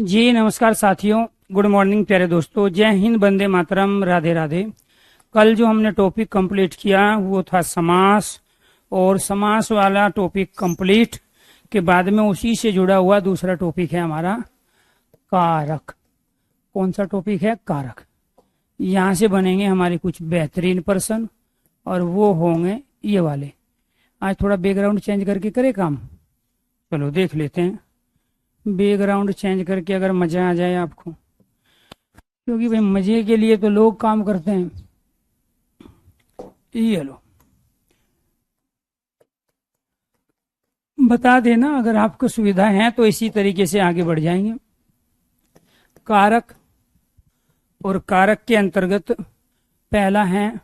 जी नमस्कार साथियों, good morning प्यारे दोस्तों। जय हिंद, वंदे मातरम, राधे राधे। कल जो हमने टॉपिक कंप्लीट किया वो था समास, और समास वाला टॉपिक कंप्लीट के बाद में उसी से जुड़ा हुआ दूसरा टॉपिक है हमारा कारक। कौन सा टॉपिक है? कारक। यहाँ से बनेंगे हमारे कुछ बेहतरीन प्रश्न, और वो होंगे ये वाले। आज थोड़ा बैकग्राउंड चेंज करके करे काम। चलो देख लेते हैं बैकग्राउंड चेंज करके, अगर मजा आ जाए आपको, क्योंकि भाई मजे के लिए तो लोग काम करते हैं। ये लो, बता देना अगर आपको सुविधा है तो इसी तरीके से आगे बढ़ जाएंगे। कारक, और कारक के अंतर्गत पहला है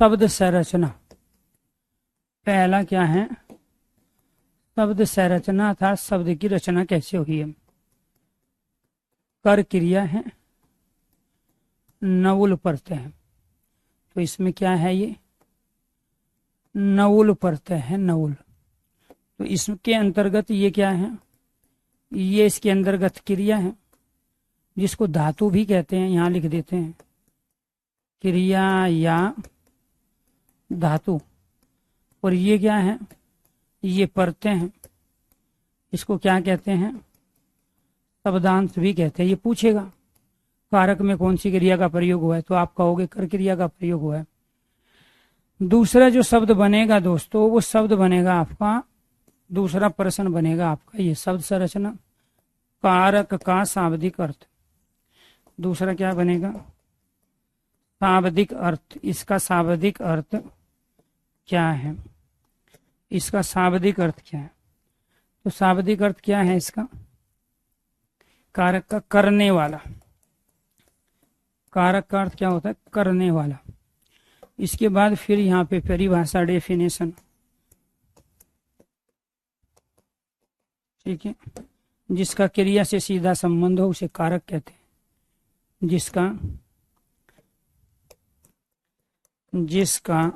शब्द संरचना। पहला क्या है? शब्द संरचना, अर्थात शब्द की रचना कैसे हुई है। कर क्रिया है, नवुल प्रत्यय है। तो इसमें क्या है? ये नवुल प्रत्यय है, नवुल। तो इसके अंतर्गत ये क्या है? ये इसके अंतर्गत क्रिया है, जिसको धातु भी कहते हैं। यहाँ लिख देते हैं क्रिया या धातु। और ये क्या है? ये प्रत्यय हैं। इसको क्या कहते हैं? शब्दांश भी कहते हैं। ये पूछेगा कारक में कौन सी क्रिया का प्रयोग हुआ है, तो आप कहोगे कर क्रिया का प्रयोग हुआ है। दूसरा जो शब्द बनेगा दोस्तों, वो शब्द बनेगा आपका, दूसरा प्रश्न बनेगा आपका ये शब्द संरचना, कारक का शाब्दिक अर्थ। दूसरा क्या बनेगा? शाब्दिक अर्थ। इसका शाब्दिक अर्थ क्या है? इसका शाब्दिक अर्थ क्या है? तो शाब्दिक अर्थ क्या है इसका? कारक का करने वाला। कारक का अर्थ क्या होता है? करने वाला। इसके बाद फिर यहाँ पे परिभाषा, डेफिनेशन, ठीक है। जिसका क्रिया से सीधा संबंध हो उसे कारक कहते हैं। जिसका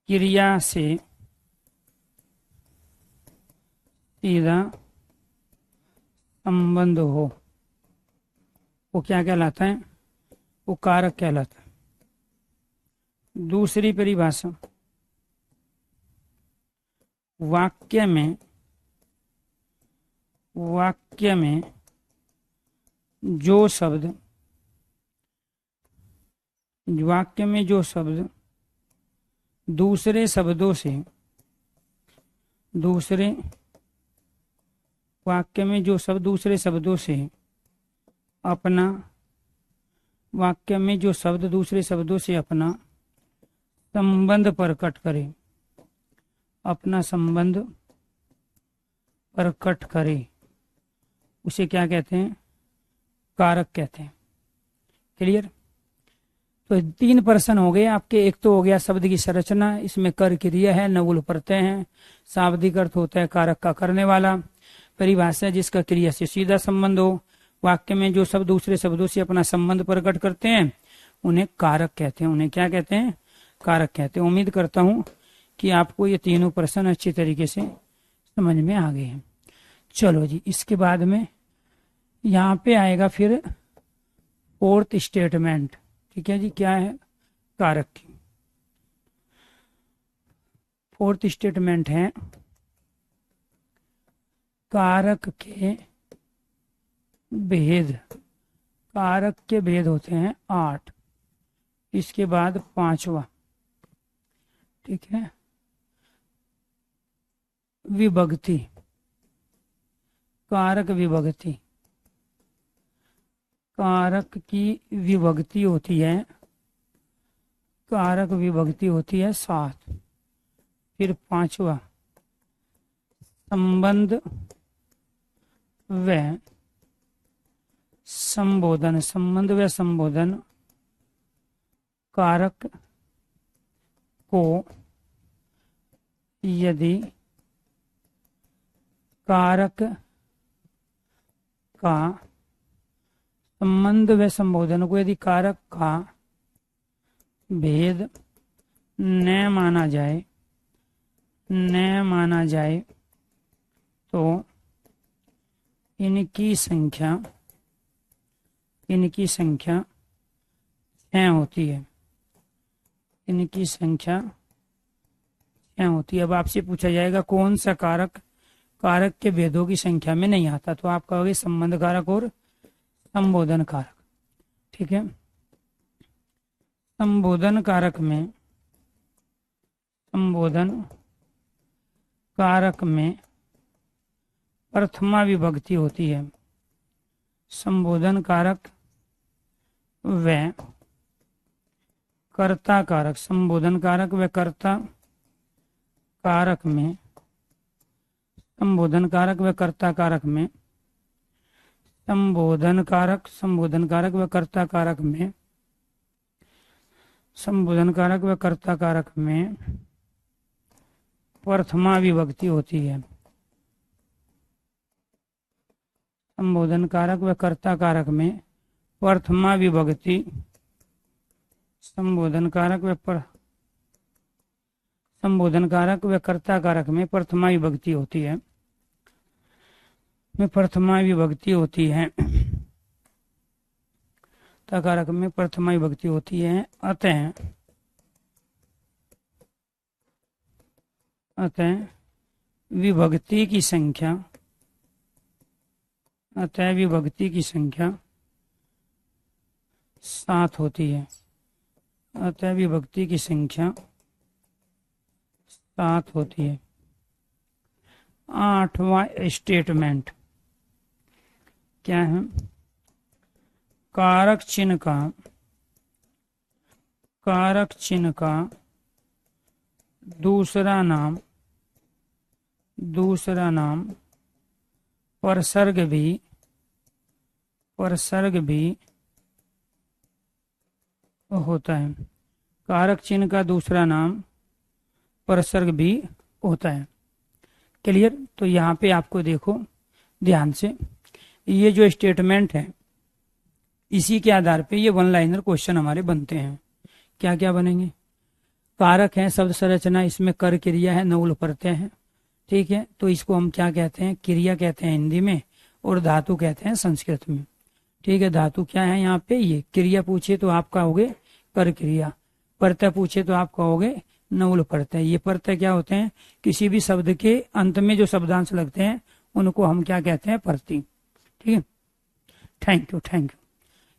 क्रिया से सीधा संबंध हो वो क्या कहलाता है? वो कारक कहलाता है। दूसरी परिभाषा, वाक्य में जो शब्द दूसरे शब्दों से अपना संबंध प्रकट करे, उसे क्या कहते हैं? कारक कहते हैं। क्लियर? तो तीन प्रश्न हो गए आपके। एक तो हो गया शब्द की संरचना, इसमें कर क्रिया है, नवुल प्रत्यय है, शाब्दिक अर्थ होता है कारक का करने वाला। परिभाषा, जिसका क्रिया से सीधा संबंध हो। वाक्य में जो शब्द दूसरे शब्दों से अपना संबंध प्रकट करते हैं उन्हें कारक कहते हैं। उन्हें क्या कहते हैं? कारक कहते हैं। उम्मीद करता हूं कि आपको ये तीनों प्रश्न अच्छी तरीके से समझ में आ गए हैं। चलो जी, इसके बाद में यहाँ पे आएगा फिर फोर्थ स्टेटमेंट। ठीक है जी, क्या है? कारक की फोर्थ स्टेटमेंट है कारक के भेद। कारक के भेद होते हैं 8। इसके बाद 5वां, ठीक है, विभक्ति। कारक विभक्ति। कारक की विभक्ति होती है 7। फिर 5वां, संबंध व संबोधन। कारक को यदि कारक का संबंध व संबोधन को यदि कारक का भेद न माना जाए तो इनकी संख्या 6 होती है। इनकी संख्या 6 होती है। अब आपसे पूछा जाएगा कौन सा कारक कारक के भेदों की संख्या में नहीं आता, तो आप कहोगे संबंध कारक और संबोधन कारक। ठीक है, संबोधन कारक में प्रथमा विभक्ति होती है। संबोधन कारक व कर्ता कारक, संबोधन कारक व कर्ता कारक में, संबोधन कारक व कर्ता कारक में, संबोधन कारक व कर्ता कारक में, संबोधन कारक व कर्ता कारक में प्रथमा विभक्ति होती है। संबोधन कारक व कर्ता कारक में प्रथमा विभक्ति, संबोधन कारक व कर्ता कारक में प्रथमा विभक्ति होती है। कारक में प्रथमा विभक्ति होती है। अतः विभक्ति की संख्या 7 होती है। अतः विभक्ति की संख्या 7 होती है। 8वां स्टेटमेंट क्या है? कारक चिन्ह का दूसरा नाम परसर्ग भी होता है। कारक चिन्ह का दूसरा नाम परसर्ग भी होता है। क्लियर? तो यहाँ पे आपको देखो ध्यान से, ये जो स्टेटमेंट है इसी के आधार पे ये वन लाइनर क्वेश्चन हमारे बनते हैं। क्या क्या बनेंगे? कारक है, शब्द संरचना, इसमें कर क्रिया है, नौल प्रत्यय है। ठीक है, तो इसको हम क्या कहते हैं? क्रिया कहते हैं हिंदी में, और धातु कहते हैं संस्कृत में। ठीक है, धातु क्या है यहाँ पे? ये क्रिया पूछे तो आप कहोगे कर क्रिया, प्रत्यय पूछे तो आप कहोगे नौल प्रत्यय। ये प्रत्यय क्या होते हैं? किसी भी शब्द के अंत में जो शब्दांश लगते हैं उनको हम क्या कहते हैं? प्रत्यय। ठीक है, थैंक यू।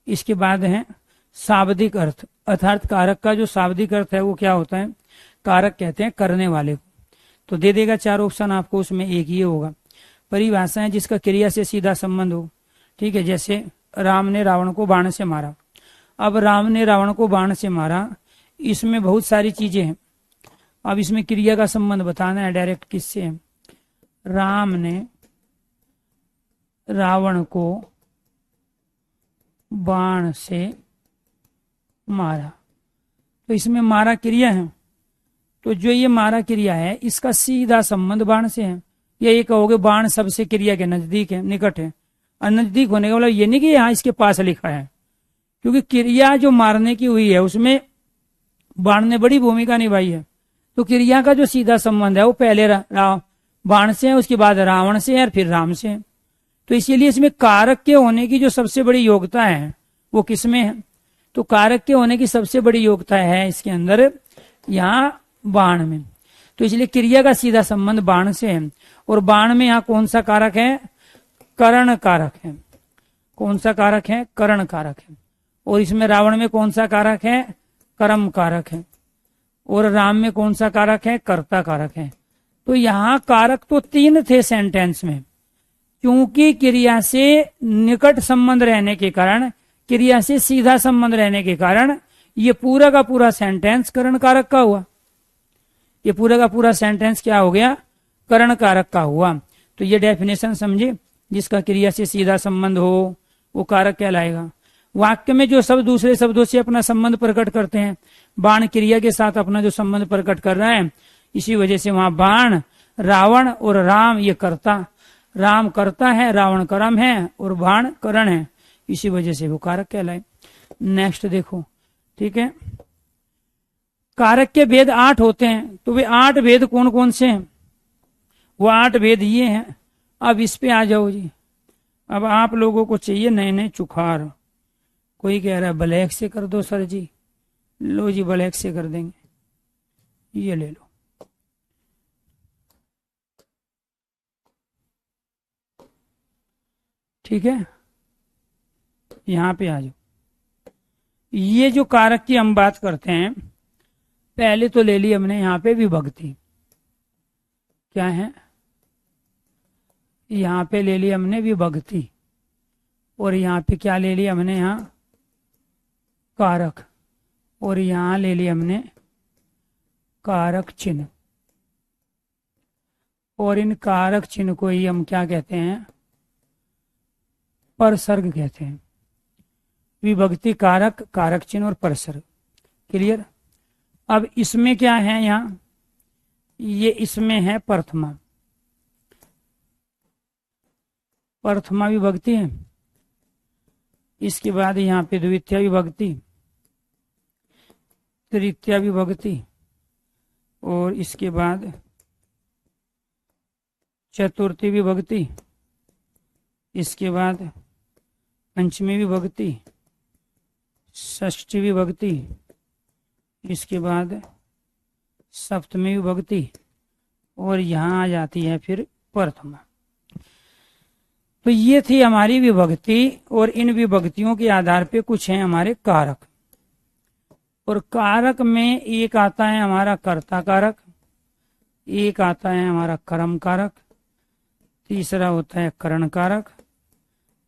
इसके बाद है शाब्दिक अर्थ, अर्थात कारक का जो शाब्दिक अर्थ है वो क्या होता है? कारक कहते हैं करने वाले को। तो दे देगा 4 ऑप्शन आपको, उसमें एक ही होगा। परिभाषा है जिसका क्रिया से सीधा संबंध हो। ठीक है, जैसे राम ने रावण को बाण से मारा। अब राम ने रावण को बाण से मारा, इसमें बहुत सारी चीजें हैं। अब इसमें क्रिया का संबंध बताना है डायरेक्ट किससे है? राम ने रावण को बाण से मारा, तो इसमें मारा क्रिया है। तो जो ये मारा क्रिया है इसका सीधा संबंध बाण से है। ये कहोगे बाण सबसे क्रिया के नजदीक है, निकट है। और नजदीक होने का मतलब ये नहीं कि यहाँ इसके पास लिखा है, क्योंकि क्रिया जो मारने की हुई है उसमें बाण ने बड़ी भूमिका निभाई है। तो क्रिया का जो सीधा संबंध है वो पहले बाण से है, उसके बाद रावण से है, और फिर राम से है। तो इसीलिए इसमें कारक के होने की जो सबसे बड़ी योग्यता है वो किसमें है? तो कारक के होने की सबसे बड़ी योग्यता है इसके अंदर यहाँ बाण में। तो इसलिए क्रिया का सीधा संबंध बाण से है। और बाण में यहाँ कौन सा कारक है? करण कारक है। कौन सा कारक है? करण कारक है। और इसमें रावण में कौन सा कारक है? कर्म कारक है। और राम में कौन सा कारक है? कर्ता कारक है। तो यहाँ कारक तो 3 थे सेंटेंस में, क्योंकि क्रिया से निकट संबंध रहने के कारण, क्रिया से सीधा संबंध रहने के कारण ये पूरा का पूरा सेंटेंस करण कारक का हुआ। ये पूरा का पूरा सेंटेंस क्या हो गया? करण कारक का हुआ। तो ये डेफिनेशन समझे, जिसका क्रिया से सीधा संबंध हो वो कारक कहलाएगा। वाक्य में जो शब्द दूसरे शब्दों से अपना संबंध प्रकट करते हैं, बाण क्रिया के साथ अपना जो संबंध प्रकट कर रहा है, इसी वजह से वहां बाण, रावण और राम ये कर्ता, राम कर्ता है, रावण कर्म है और बाण करण है, इसी वजह से वो कारक कहलाए। नेक्स्ट देखो, ठीक है, कारक के भेद 8 होते हैं। तो वे 8 भेद कौन कौन से हैं? वो 8 भेद ये हैं। अब इस पे आ जाओ जी। अब आप लोगों को चाहिए नए नए चुखार। कोई कह रहा है ब्लैक से कर दो सर जी, लो जी ब्लैक से कर देंगे, ये ले लो। ठीक है, यहां पे आ जाओ। ये जो कारक की हम बात करते हैं, पहले तो ले ली हमने यहां पे विभक्ति, क्या है, यहां पे ले ली हमने विभक्ति, और यहां पे क्या ले लिया हमने, यहां कारक, और यहां ले लिया हमने कारक चिन्ह। और इन कारक चिन्ह को ही हम क्या कहते हैं, परसर्ग कहते हैं। विभक्ति, कारक, कारक चिन्ह और परसर्ग। क्लियर। अब इसमें क्या है, यहां ये इसमें है प्रथमा, प्रथमा विभक्ति है। इसके बाद यहाँ पे द्वितीय विभक्ति, तृतीय विभक्ति, और इसके बाद चतुर्थी विभक्ति, इसके बाद पंचमी विभक्ति, षष्ठी विभक्ति, इसके बाद सप्तमी विभक्ति, और यहाँ आ जाती है फिर प्रथमा। तो ये थी हमारी विभक्ति, और इन विभक्तियों के आधार पे कुछ हैं हमारे कारक। और कारक में एक आता है हमारा कर्ता कारक, एक आता है हमारा कर्म कारक, तीसरा होता है करण कारक,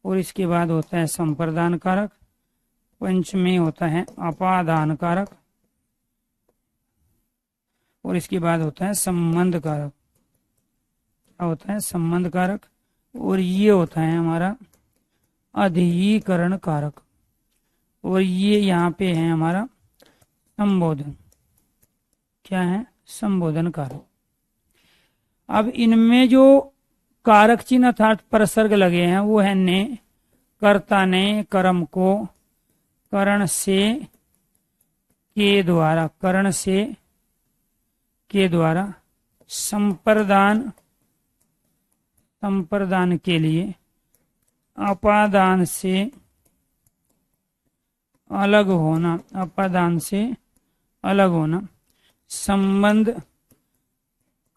और इसके बाद होता है संप्रदान कारक, पंचमी होता है अपादान कारक, और इसके बाद होता है संबंध कारक। क्या होता है, संबंध कारक। और ये होता है हमारा अधिकरण कारक, और ये यहाँ पे है हमारा संबोधन। क्या है, संबोधन कारक। अब इनमें जो कारक चिन्ह अर्थात परसर्ग लगे हैं वो है ने, कर्ता ने कर्म को करण से के द्वारा, करण से के द्वारा संप्रदान, संप्रदान के लिए अपादान से अलग होना, अपादान से अलग होना, संबंध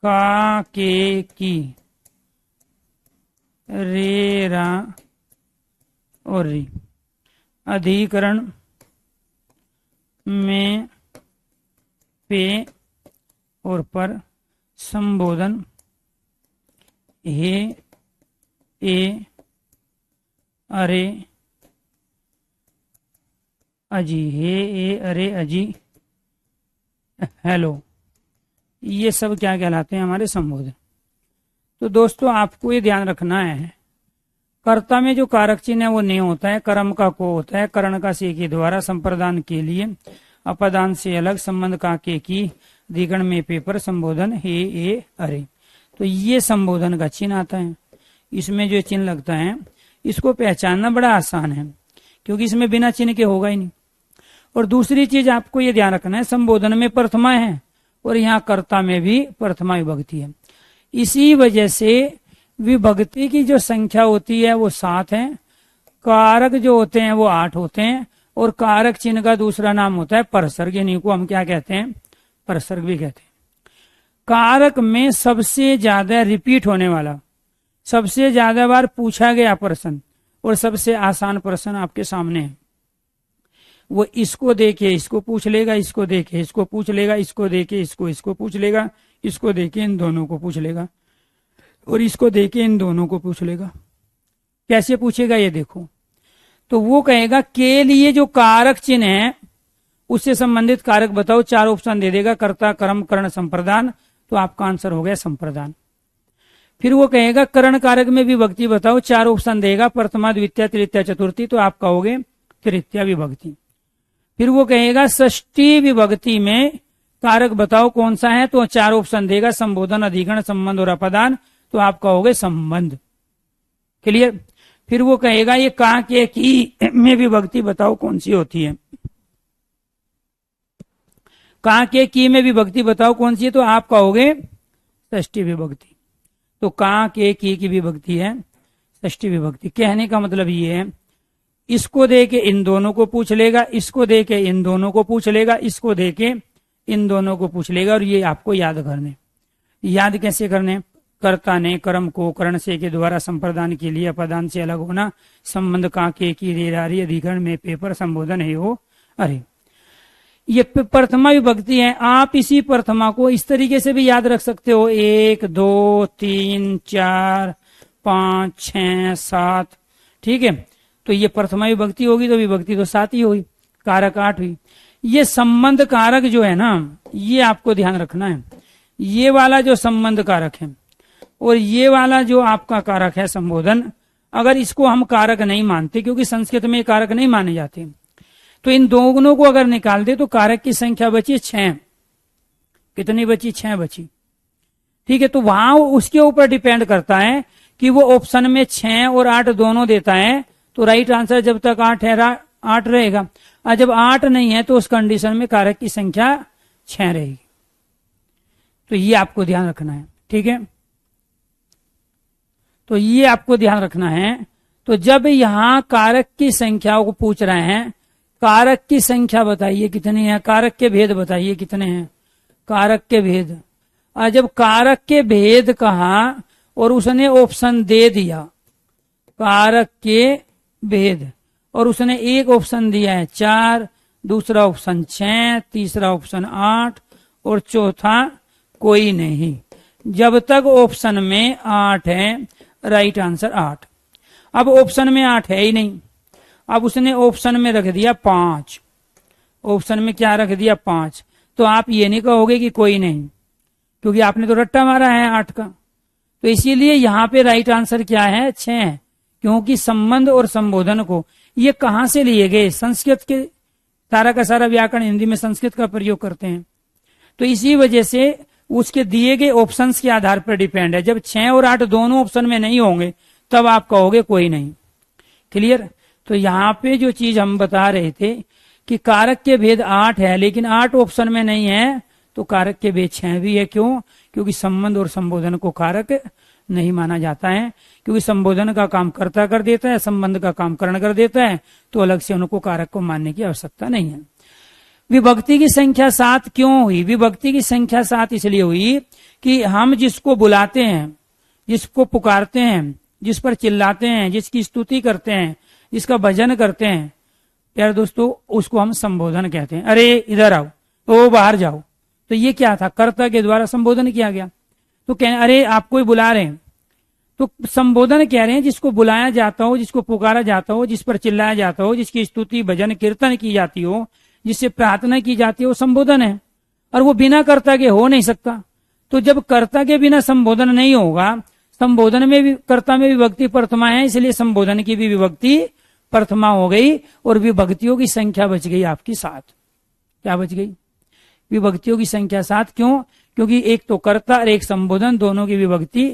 का के की, रे रा और री, अधिकरण में पे और पर, संबोधन हे ए अरे अजी, हे ए अरे अजी हेलो, ये सब क्या कहलाते हैं, हमारे संबोधन। तो दोस्तों आपको ये ध्यान रखना है, कर्ता में जो कारक चिन्ह है वो ने होता है, कर्म का को होता है, करण का से के द्वारा, संप्रदान के लिए, अपदान से अलग, संबंध का के की, अधिकरण में पेपर, संबोधन हे ए अरे। तो ये संबोधन का चिन्ह आता है। इसमें जो चिन्ह लगता है इसको पहचानना बड़ा आसान है, क्योंकि इसमें बिना चिन्ह के होगा ही नहीं। और दूसरी चीज आपको ये ध्यान रखना है, संबोधन में प्रथमा है और यहाँ कर्ता में भी प्रथमा विभक्ति है। इसी वजह से विभक्ति की जो संख्या होती है वो 7 है, कारक जो होते हैं वो 8 होते हैं, और कारक चिन्ह का दूसरा नाम होता है परसर्ग, इन्हीं को हम क्या कहते हैं, परसर्ग भी कहते हैं। कारक में सबसे ज्यादा रिपीट होने वाला, सबसे ज्यादा बार पूछा गया प्रश्न और सबसे आसान प्रश्न आपके सामने है। वो इसको देके इसको पूछ लेगा, इसको देके इसको पूछ लेगा, इसको देके इसको पूछ लेगा, इसको देके इन दोनों को पूछ लेगा, और इसको देके इन दोनों को पूछ लेगा। कैसे पूछेगा ये देखो। तो वो कहेगा के लिए जो कारक चिन्ह है उससे संबंधित कारक बताओ, 4 ऑप्शन दे देगा, कर्ता, कर्म, करण, संप्रदान। तो आपका आंसर हो गया संप्रदान। फिर वो कहेगा करण कारक में विभक्ति बताओ, 4 ऑप्शन देगा, प्रथमा, द्वितीय, तृतीय, चतुर्थी। तो आप कहोगे तृतीय विभक्ति। फिर वो कहेगा षष्ठी विभक्ति में कारक बताओ कौन सा है, तो 4 ऑप्शन देगा, संबोधन, अधिकरण, संबंध और अपदान। तो आप कहोगे संबंध। क्लियर। फिर वो कहेगा ये का के की में विभक्ति बताओ कौन सी होती है, का के की में विभक्ति बताओ कौन सी है, तो आप कहोगे षष्ठी विभक्ति। तो का के की विभक्ति है षष्ठी विभक्ति। कहने का मतलब ये है, इसको दे के इन दोनों को पूछ लेगा, इसको दे के इन दोनों को पूछ लेगा, इसको दे के इन दोनों को पूछ लेगा। और ये आपको याद करने, याद कैसे करने? कर्ता ने कर्म को करण से के द्वारा संप्रदान के लिए अपदान से अलग होना, संबंध का के की रेरारी अधिकरण में पेपर संबोधन है हो। अरे ये प्रथमा विभक्ति है। आप इसी प्रथमा को इस तरीके से भी याद रख सकते हो, 1 2 3 4 5 6 7, ठीक है। तो ये प्रथमा विभक्ति होगी तो विभक्ति तो 7 ही होगी, कारक 8 हुई। ये संबंध कारक जो है ना, ये आपको ध्यान रखना है। ये वाला जो संबंध कारक है और ये वाला जो आपका कारक है संबोधन, अगर इसको हम कारक नहीं मानते, क्योंकि संस्कृत में कारक नहीं माने जाते, तो इन दोनों को अगर निकाल दे तो कारक की संख्या बची 6। कितनी बची? 6 बची, ठीक है। तो वहां उसके ऊपर डिपेंड करता है कि वो ऑप्शन में 6 और 8 दोनों देता है, तो राइट आंसर जब तक 8 है 8 रहेगा, और जब 8 नहीं है तो उस कंडीशन में कारक की संख्या 6 रहेगी। तो ये आपको ध्यान रखना है, ठीक है। तो ये आपको ध्यान रखना है। तो जब यहां कारक की संख्याओं को पूछ रहे हैं, कारक की संख्या बताइए कितनी है, कारक के भेद बताइए कितने हैं, कारक के भेद। और जब कारक के भेद कहा और उसने ऑप्शन दे दिया कारक के भेद, और उसने एक ऑप्शन दिया है 4, दूसरा ऑप्शन 6, तीसरा ऑप्शन 8 और चौथा कोई नहीं, जब तक ऑप्शन में 8 है राइट आंसर 8। अब ऑप्शन में 8 है ही नहीं, अब उसने ऑप्शन में रख दिया 5, ऑप्शन में क्या रख दिया 5, तो आप ये नहीं कहोगे कि कोई नहीं, क्योंकि आपने तो रट्टा मारा है 8 का। तो इसीलिए यहां पे राइट आंसर क्या है? 6 है, क्योंकि संबंध और संबोधन को ये कहां से लिए गए? संस्कृत के, सारा का सारा व्याकरण हिंदी में संस्कृत का प्रयोग करते हैं, तो इसी वजह से उसके दिए गए ऑप्शंस के आधार पर डिपेंड है। जब 6 और 8 दोनों ऑप्शन में नहीं होंगे तब आप कहोगे कोई नहीं। क्लियर? तो यहाँ पे जो चीज हम बता रहे थे कि कारक के भेद 8 है, लेकिन 8 ऑप्शन में नहीं है, तो कारक के भेद 6 भी है। क्यों? क्योंकि संबंध और संबोधन को कारक नहीं माना जाता है, क्योंकि संबोधन का काम कर्ता कर देता है, संबंध का काम करण कर देता है, तो अलग से उनको कारक को मानने की आवश्यकता नहीं है। विभक्ति की संख्या 7 क्यों हुई? विभक्ति की संख्या 7 इसलिए हुई कि हम जिसको बुलाते हैं, जिसको पुकारते हैं, जिस पर चिल्लाते हैं, जिसकी स्तुति करते हैं, जिसका भजन करते हैं, प्यारे दोस्तों, उसको हम संबोधन कहते हैं। अरे इधर आओ, ओ बाहर जाओ, तो ये क्या था? कर्ता के द्वारा संबोधन किया गया। तो कह अरे आप कोई बुला रहे हैं, तो संबोधन कह रहे हैं जिसको बुलाया जाता हो, जिसको पुकारा जाता हो, जिस पर चिल्लाया जाता हो, जिसकी स्तुति भजन कीर्तन की जाती हो, जिससे प्रार्थना की जाती है, वो संबोधन है। और वो बिना कर्ता के हो नहीं सकता। तो जब कर्ता के बिना संबोधन नहीं होगा, संबोधन में भी कर्ता में विभक्ति प्रथमा है, इसलिए संबोधन की भी विभक्ति प्रथमा हो गई, और विभक्तियों की संख्या बच गई आपकी 7। क्या बच गई? विभक्तियों की संख्या 7। क्यों? क्योंकि एक तो कर्ता और एक संबोधन, दोनों की विभक्ति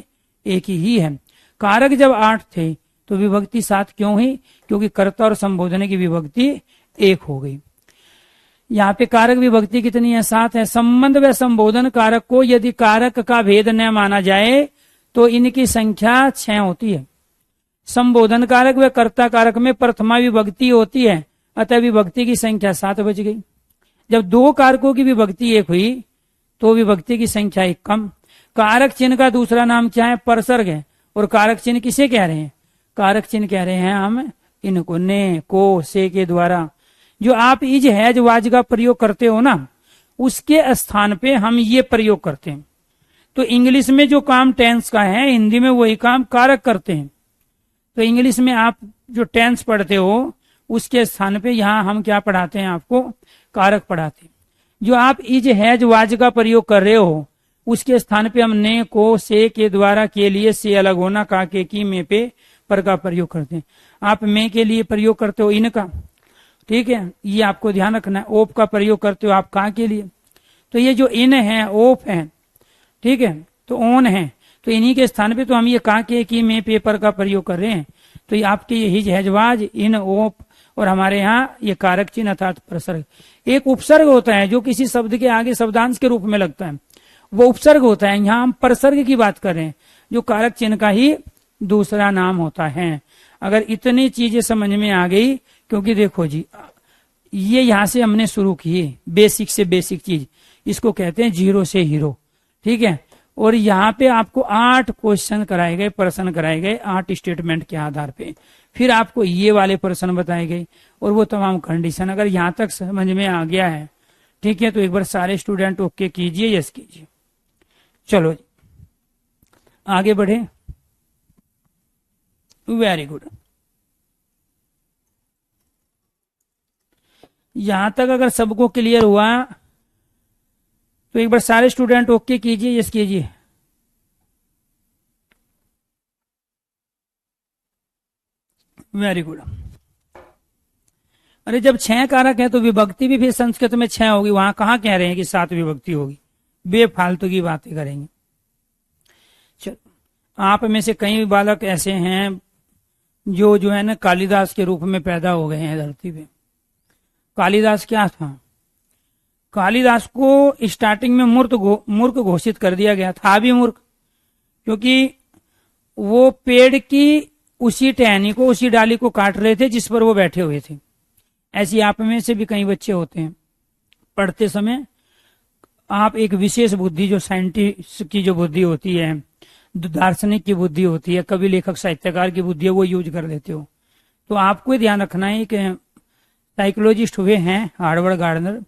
एक ही है। कारक जब 8 थे तो विभक्ति 7 क्यों हुई? क्योंकि कर्ता और संबोधन की विभक्ति 1 हो गई। यहाँ पे कारक विभक्ति कितनी है? 7 है। संबंध व संबोधन कारक को यदि कारक का भेद न माना जाए तो इनकी संख्या 6 होती है। संबोधन कारक व कर्ता कारक में प्रथमा विभक्ति होती है, अतः विभक्ति की संख्या 7 बच गई। जब 2 कारकों की विभक्ति 1 हुई तो विभक्ति की संख्या 1 कम। कारक चिन्ह का दूसरा नाम क्या है? परसर्ग है। और कारक चिन्ह किसे कह रहे हैं? कारक चिन्ह कह रहे हैं हम इनको, ने, को, से के द्वारा। जो आप इज, हैज, वाज का प्रयोग करते हो ना, उसके स्थान पे हम ये प्रयोग करते हैं। तो इंग्लिश में जो काम टेंस का है, हिंदी में वही काम कारक करते हैं। तो इंग्लिश में आप जो टेंस पढ़ते हो उसके स्थान पे यहाँ हम क्या पढ़ाते हैं? आपको कारक पढ़ाते हैं। जो आप इज, हैज, वाज का प्रयोग कर रहे हो उसके स्थान पे हम ने, को, से के द्वारा, के लिए, से अलग होना, का, के, की, में, पे, पर का प्रयोग करते हैं। आप में के लिए प्रयोग करते हो इनका, ठीक है, ये आपको ध्यान रखना है। ओप का प्रयोग करते हो आप का के लिए। तो ये जो इन है, ओप है, ठीक है, तो ओन है, तो इन्हीं के स्थान पे तो हम ये का, के, की, में, पे, पर का प्रयोग कर रहे हैं। तो ये आपके ये हिज, हैज, वाज, इन, ओप, और हमारे यहाँ ये कारक चिन्ह अर्थात प्रसर्ग। एक उपसर्ग होता है जो किसी शब्द के आगे शब्दांश के रूप में लगता है, वो उपसर्ग होता है। यहाँ हम परसर्ग की बात कर रहे हैं, जो कारक चिन्ह का ही दूसरा नाम होता है। अगर इतनी चीजें समझ में आ गई, क्योंकि देखो जी, ये यहां से हमने शुरू किए बेसिक से बेसिक चीज, इसको कहते हैं जीरो से हीरो, ठीक है। और यहाँ पे आपको 8 क्वेश्चन कराए गए, प्रश्न कराए गए 8 स्टेटमेंट के आधार पे, फिर आपको ये वाले प्रश्न बताए गए और वो तमाम कंडीशन। अगर यहाँ तक समझ में आ गया है, ठीक है, तो एक बार सारे स्टूडेंट ओके कीजिए, यस कीजिए। चलो आगे बढ़े। Very good. यहां तक अगर सबको क्लियर हुआ तो एक बार सारे स्टूडेंट ओके कीजिए, यस कीजिए। Very good. अरे जब 6 कारक है तो विभक्ति भी फिर संस्कृत में 6 होगी, वहां कहाँ कह रहे हैं कि 7 विभक्ति होगी, बेफालतू की बातें करेंगे। चलो, आप में से कई बालक ऐसे हैं जो है ना कालिदास के रूप में पैदा हो गए हैं धरती पे। कालिदास क्या था? कालिदास को स्टार्टिंग में मूर्ख घोषित कर दिया गया था, भी मूर्ख, क्योंकि वो पेड़ की उसी टहनी को, उसी डाली को काट रहे थे जिस पर वो बैठे हुए थे। ऐसी आप में से भी कई बच्चे होते हैं, पढ़ते समय आप एक विशेष बुद्धि, जो साइंटिस्ट की जो बुद्धि होती है, दार्शनिक की बुद्धि होती है, कवि लेखक साहित्यकार की बुद्धि है, वो यूज कर लेते हो। तो आपको ध्यान रखना है कि साइकोलॉजिस्ट हुए हैं हार्वर्ड गार्डनर,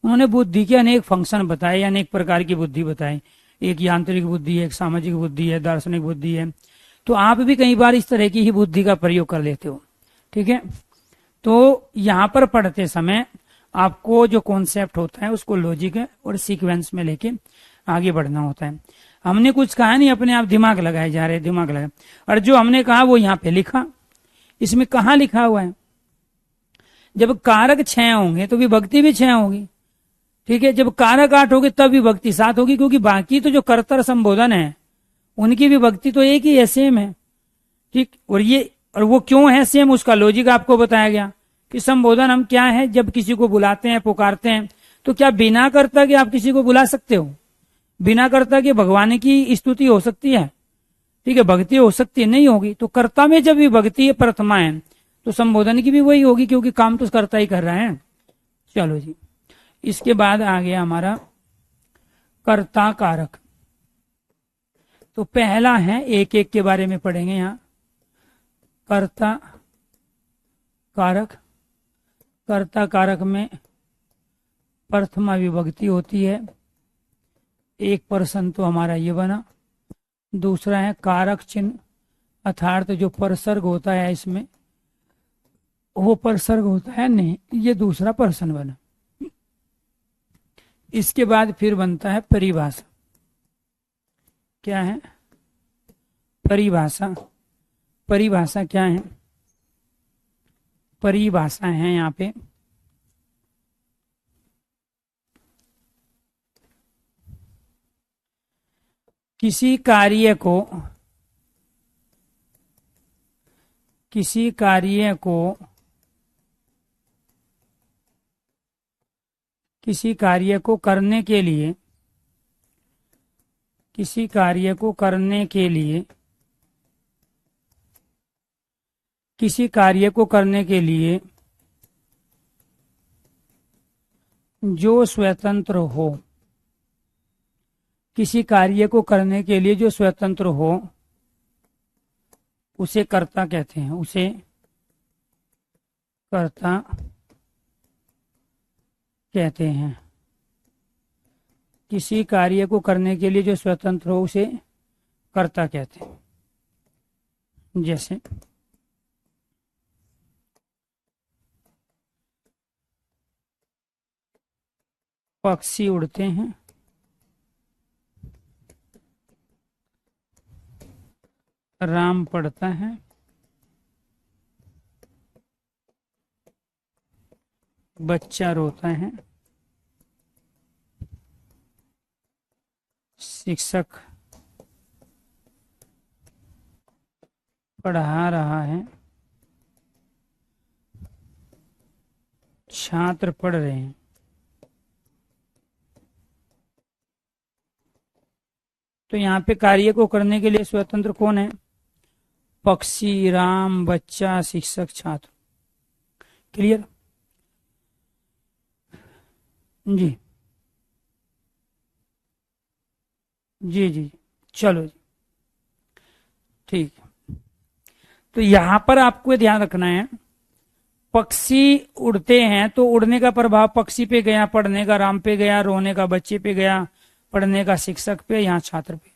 उन्होंने बुद्धि के अनेक फंक्शन बताए, अनेक प्रकार की बुद्धि बताई। एक यांत्रिक बुद्धि है, एक सामाजिक बुद्धि है, दार्शनिक बुद्धि है। तो आप भी कई बार इस तरह की ही बुद्धि का प्रयोग कर लेते हो, ठीक है। तो यहाँ पर पढ़ते समय आपको जो कॉन्सेप्ट होता है उसको लॉजिक और सीक्वेंस में लेके आगे बढ़ना होता है। हमने कुछ कहा नहीं, अपने आप दिमाग लगाए जा रहे, दिमाग लगाए, और जो हमने कहा वो यहाँ पे लिखा। इसमें कहाँ लिखा हुआ है? जब कारक 6 होंगे तो विभक्ति भी 6 होगी, ठीक है। जब कारक 8 होगी तब विभक्ति 7 होगी, क्योंकि बाकी तो जो कर्ता संबोधन है उनकी विभक्ति तो एक ही है, सेम है, ठीक। और वो क्यों है सेम, उसका लॉजिक आपको बताया गया कि संबोधन हम क्या है, जब किसी को बुलाते हैं, पुकारते हैं, तो क्या बिना कर्ता के आप किसी को बुला सकते हो? बिना कर्ता के भगवान की स्तुति हो सकती है, ठीक है, भक्ति हो सकती है? नहीं होगी। तो कर्ता में जब विभक्ति प्रथमा है तो संबोधन की भी वही होगी, क्योंकि काम तो कर्ता ही कर रहा है। चलो जी, इसके बाद आ गया हमारा कर्ता कारक। तो पहला है, एक एक के बारे में पढ़ेंगे यहाँ। कर्ता कारक, कर्ता कारक में प्रथमा विभक्ति होती है। एक प्रश्न तो हमारा ये बना। दूसरा है कारक चिन्ह, अर्थात जो परसर्ग होता है इसमें, वो परसर्ग होता है नहीं, ये दूसरा प्रश्न बना। इसके बाद फिर बनता है परिभाषा। क्या है? परिभाषा। परिभाषा क्या है? परिभाषा है यहाँ पे किसी कार्य को, किसी कार्य को, किसी कार्य को करने के लिए, किसी कार्य को करने के लिए, किसी कार्य को करने के लिए जो स्वतंत्र हो, किसी कार्य को करने के लिए जो स्वतंत्र हो उसे कर्ता कहते हैं, उसे कर्ता कहते हैं। किसी कार्य को करने के लिए जो स्वतंत्र हो उसे कर्ता कहते हैं। जैसे पक्षी उड़ते हैं, राम पढ़ता है, बच्चा रोता है, शिक्षक पढ़ा रहा है, छात्र पढ़ रहे हैं। तो यहाँ पे कार्य को करने के लिए स्वतंत्र कौन है? पक्षी, राम, बच्चा, शिक्षक, छात्र। क्लियर? जी जी जी, चलो जी, ठीक। तो यहां पर आपको ध्यान रखना है, पक्षी उड़ते हैं तो उड़ने का प्रभाव पक्षी पे गया, पढ़ने का राम पे गया, रोने का बच्चे पे गया, पढ़ने का शिक्षक पे, यहाँ छात्र पे।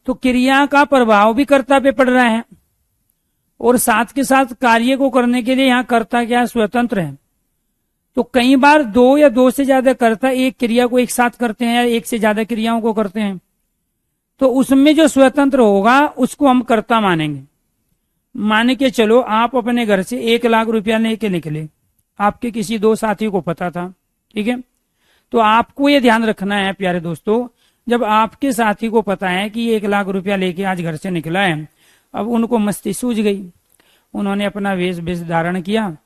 तो क्रिया का प्रभाव भी कर्ता पे पड़ रहा है और साथ के साथ कार्य को करने के लिए यहाँ कर्ता क्या स्वतंत्र है। तो कई बार दो या दो से ज्यादा कर्ता एक क्रिया को एक साथ करते हैं या एक से ज्यादा क्रियाओं को करते हैं, तो उसमें जो स्वतंत्र होगा उसको हम कर्ता मानेंगे। मान के चलो आप अपने घर से 1 लाख रुपया लेके निकले, आपके किसी दो साथी को पता था, ठीक है। तो आपको ये ध्यान रखना है प्यारे दोस्तों, जब आपके साथी को पता है कि 1 लाख रुपया लेके आज घर से निकला है, अब उनको मस्ती सूझ गई, उन्होंने अपना वेश धारण किया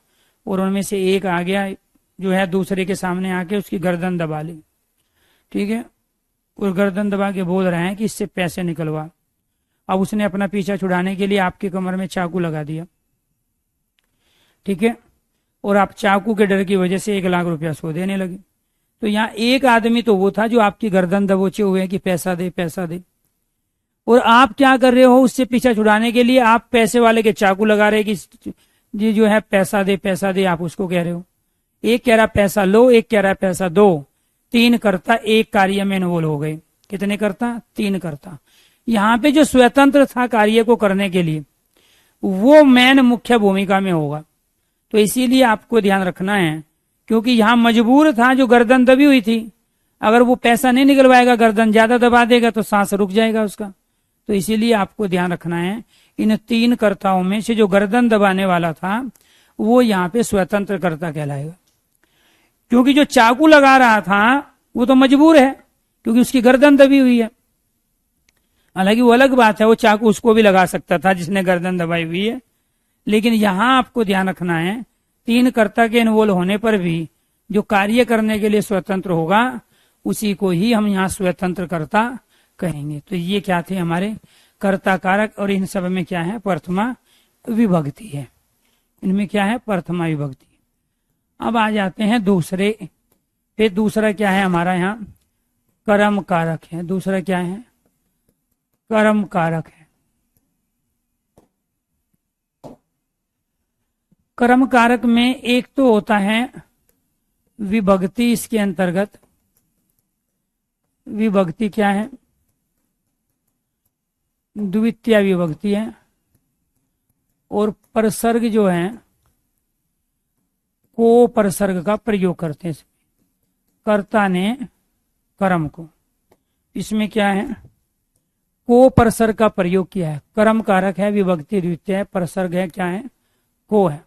और उनमें से एक आ गया जो है दूसरे के सामने आके उसकी गर्दन दबा ली, ठीक है, और गर्दन दबा के बोल रहे हैं कि इससे पैसे निकलवा। अब उसने अपना पीछा छुड़ाने के लिए आपके कमर में चाकू लगा दिया, ठीक है, और आप चाकू के डर की वजह से 1 लाख रुपया सो देने लगे। तो यहाँ एक आदमी तो वो था जो आपकी गर्दन दबोचे हुए कि पैसा दे पैसा दे, और आप क्या कर रहे हो, उससे पीछा छुड़ाने के लिए आप पैसे वाले के चाकू लगा रहे कि जी जो है पैसा दे, आप उसको कह रहे हो। एक कह रहा पैसा लो, एक कह रहा पैसा दो, 3 कर्ता एक कार्य में इन्वॉल्व हो गए। कितने कर्ता? 3 कर्ता। यहाँ पे जो स्वतंत्र था कार्य को करने के लिए वो मैन मुख्य भूमिका में होगा। तो इसीलिए आपको ध्यान रखना है, क्योंकि यहाँ मजबूर था जो गर्दन दबी हुई थी, अगर वो पैसा नहीं निकलवाएगा, गर्दन ज्यादा दबा देगा तो सांस रुक जाएगा उसका। तो इसीलिए आपको ध्यान रखना है, इन 3 कर्ताओं में से जो गर्दन दबाने वाला था वो यहाँ पे स्वतंत्र कर्ता कहलाएगा, क्योंकि जो चाकू लगा रहा था वो तो मजबूर है क्योंकि उसकी गर्दन दबी हुई है। हालांकि वो अलग बात है, वो चाकू उसको भी लगा सकता था जिसने गर्दन दबाई हुई है, लेकिन यहां आपको ध्यान रखना है 3 कर्ता के इन्वॉल्व होने पर भी जो कार्य करने के लिए स्वतंत्र होगा उसी को ही हम यहाँ स्वतंत्र कर्ता कहेंगे। तो ये क्या थे हमारे कर्ता कारक, और इन सब में क्या है? प्रथमा विभक्ति है, इनमें क्या है? प्रथमा विभक्ति। अब आ जाते हैं दूसरे पे। दूसरा क्या है हमारा यहाँ? कर्म कारक है। दूसरा क्या है? कर्म कारक है। कर्म कारक में एक तो होता है विभक्ति, इसके अंतर्गत विभक्ति क्या है? द्वितीय विभक्ति है, और प्रसर्ग जो है को प्रसर्ग का प्रयोग करते हैं कर्ता ने कर्म को। इसमें क्या है? को प्रसर्ग का प्रयोग किया है। कर्म कारक है, विभक्ति द्वितीय है, प्रसर्ग है क्या है? को है।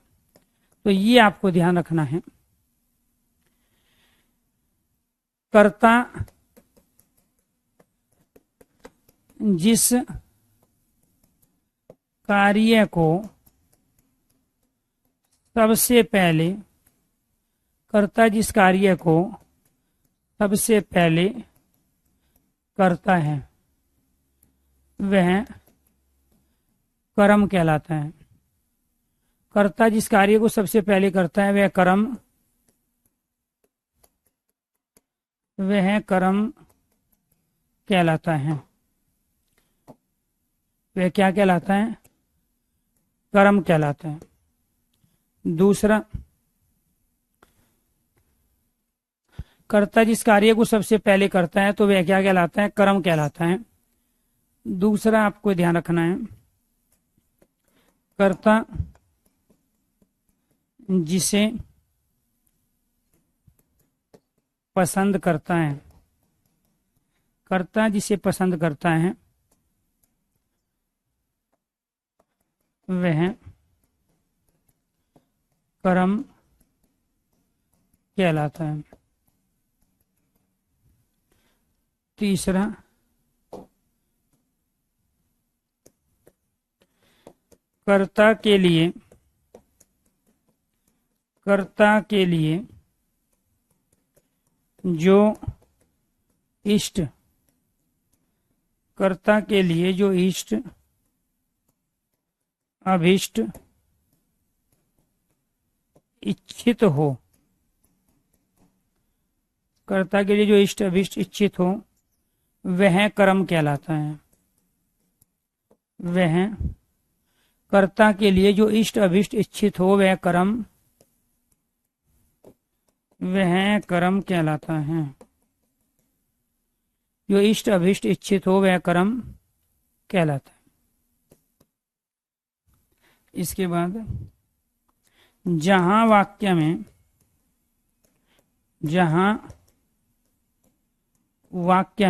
तो ये आपको ध्यान रखना है। कर्ता जिस कार्य को सबसे पहले, कर्ता जिस कार्य को सबसे पहले करता है वह कर्म कहलाता है। कर्ता जिस कार्य को सबसे पहले करता है वह कर्म कहलाता है। वह क्या कहलाता है? कर्म कहलाता है। दूसरा, कर्ता जिस कार्य को सबसे पहले करता है तो वह क्या कहलाता है? कर्म कहलाता है। दूसरा आपको ध्यान रखना है, कर्ता जिसे पसंद करता है, कर्ता जिसे पसंद करता है वह कर्म कहलाता है। तीसरा, कर्ता के लिए जो इष्ट कर्ता के लिए जो इष्ट अभीष्ट इच्छित हो, कर्ता के लिए जो इष्ट अभीष्ट इच्छित हो वह कर्म कहलाता है। वह कर्ता के लिए जो इष्ट अभीष्ट इच्छित हो वह कर्म कहलाता है। जो इष्ट अभीष्ट इच्छित हो वह कर्म कहलाता है। इसके बाद जहां वाक्य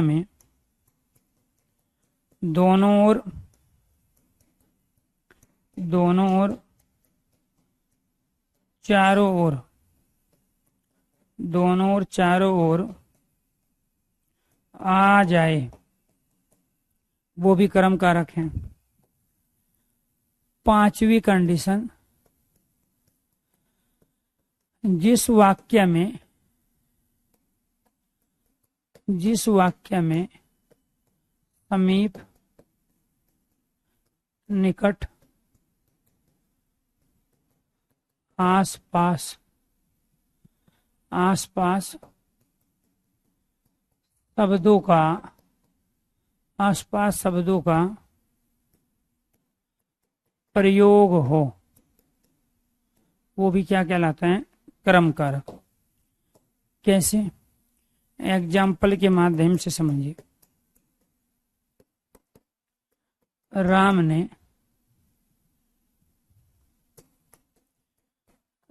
में दोनों ओर चारों ओर आ जाए वो भी कर्म कारक है। पांचवी कंडीशन, जिस वाक्य में समीप, निकट, आसपास शब्दों का प्रयोग हो वो भी क्या कहलाता है? कर्म कारक। कैसे? एग्जाम्पल के माध्यम से समझिए। राम ने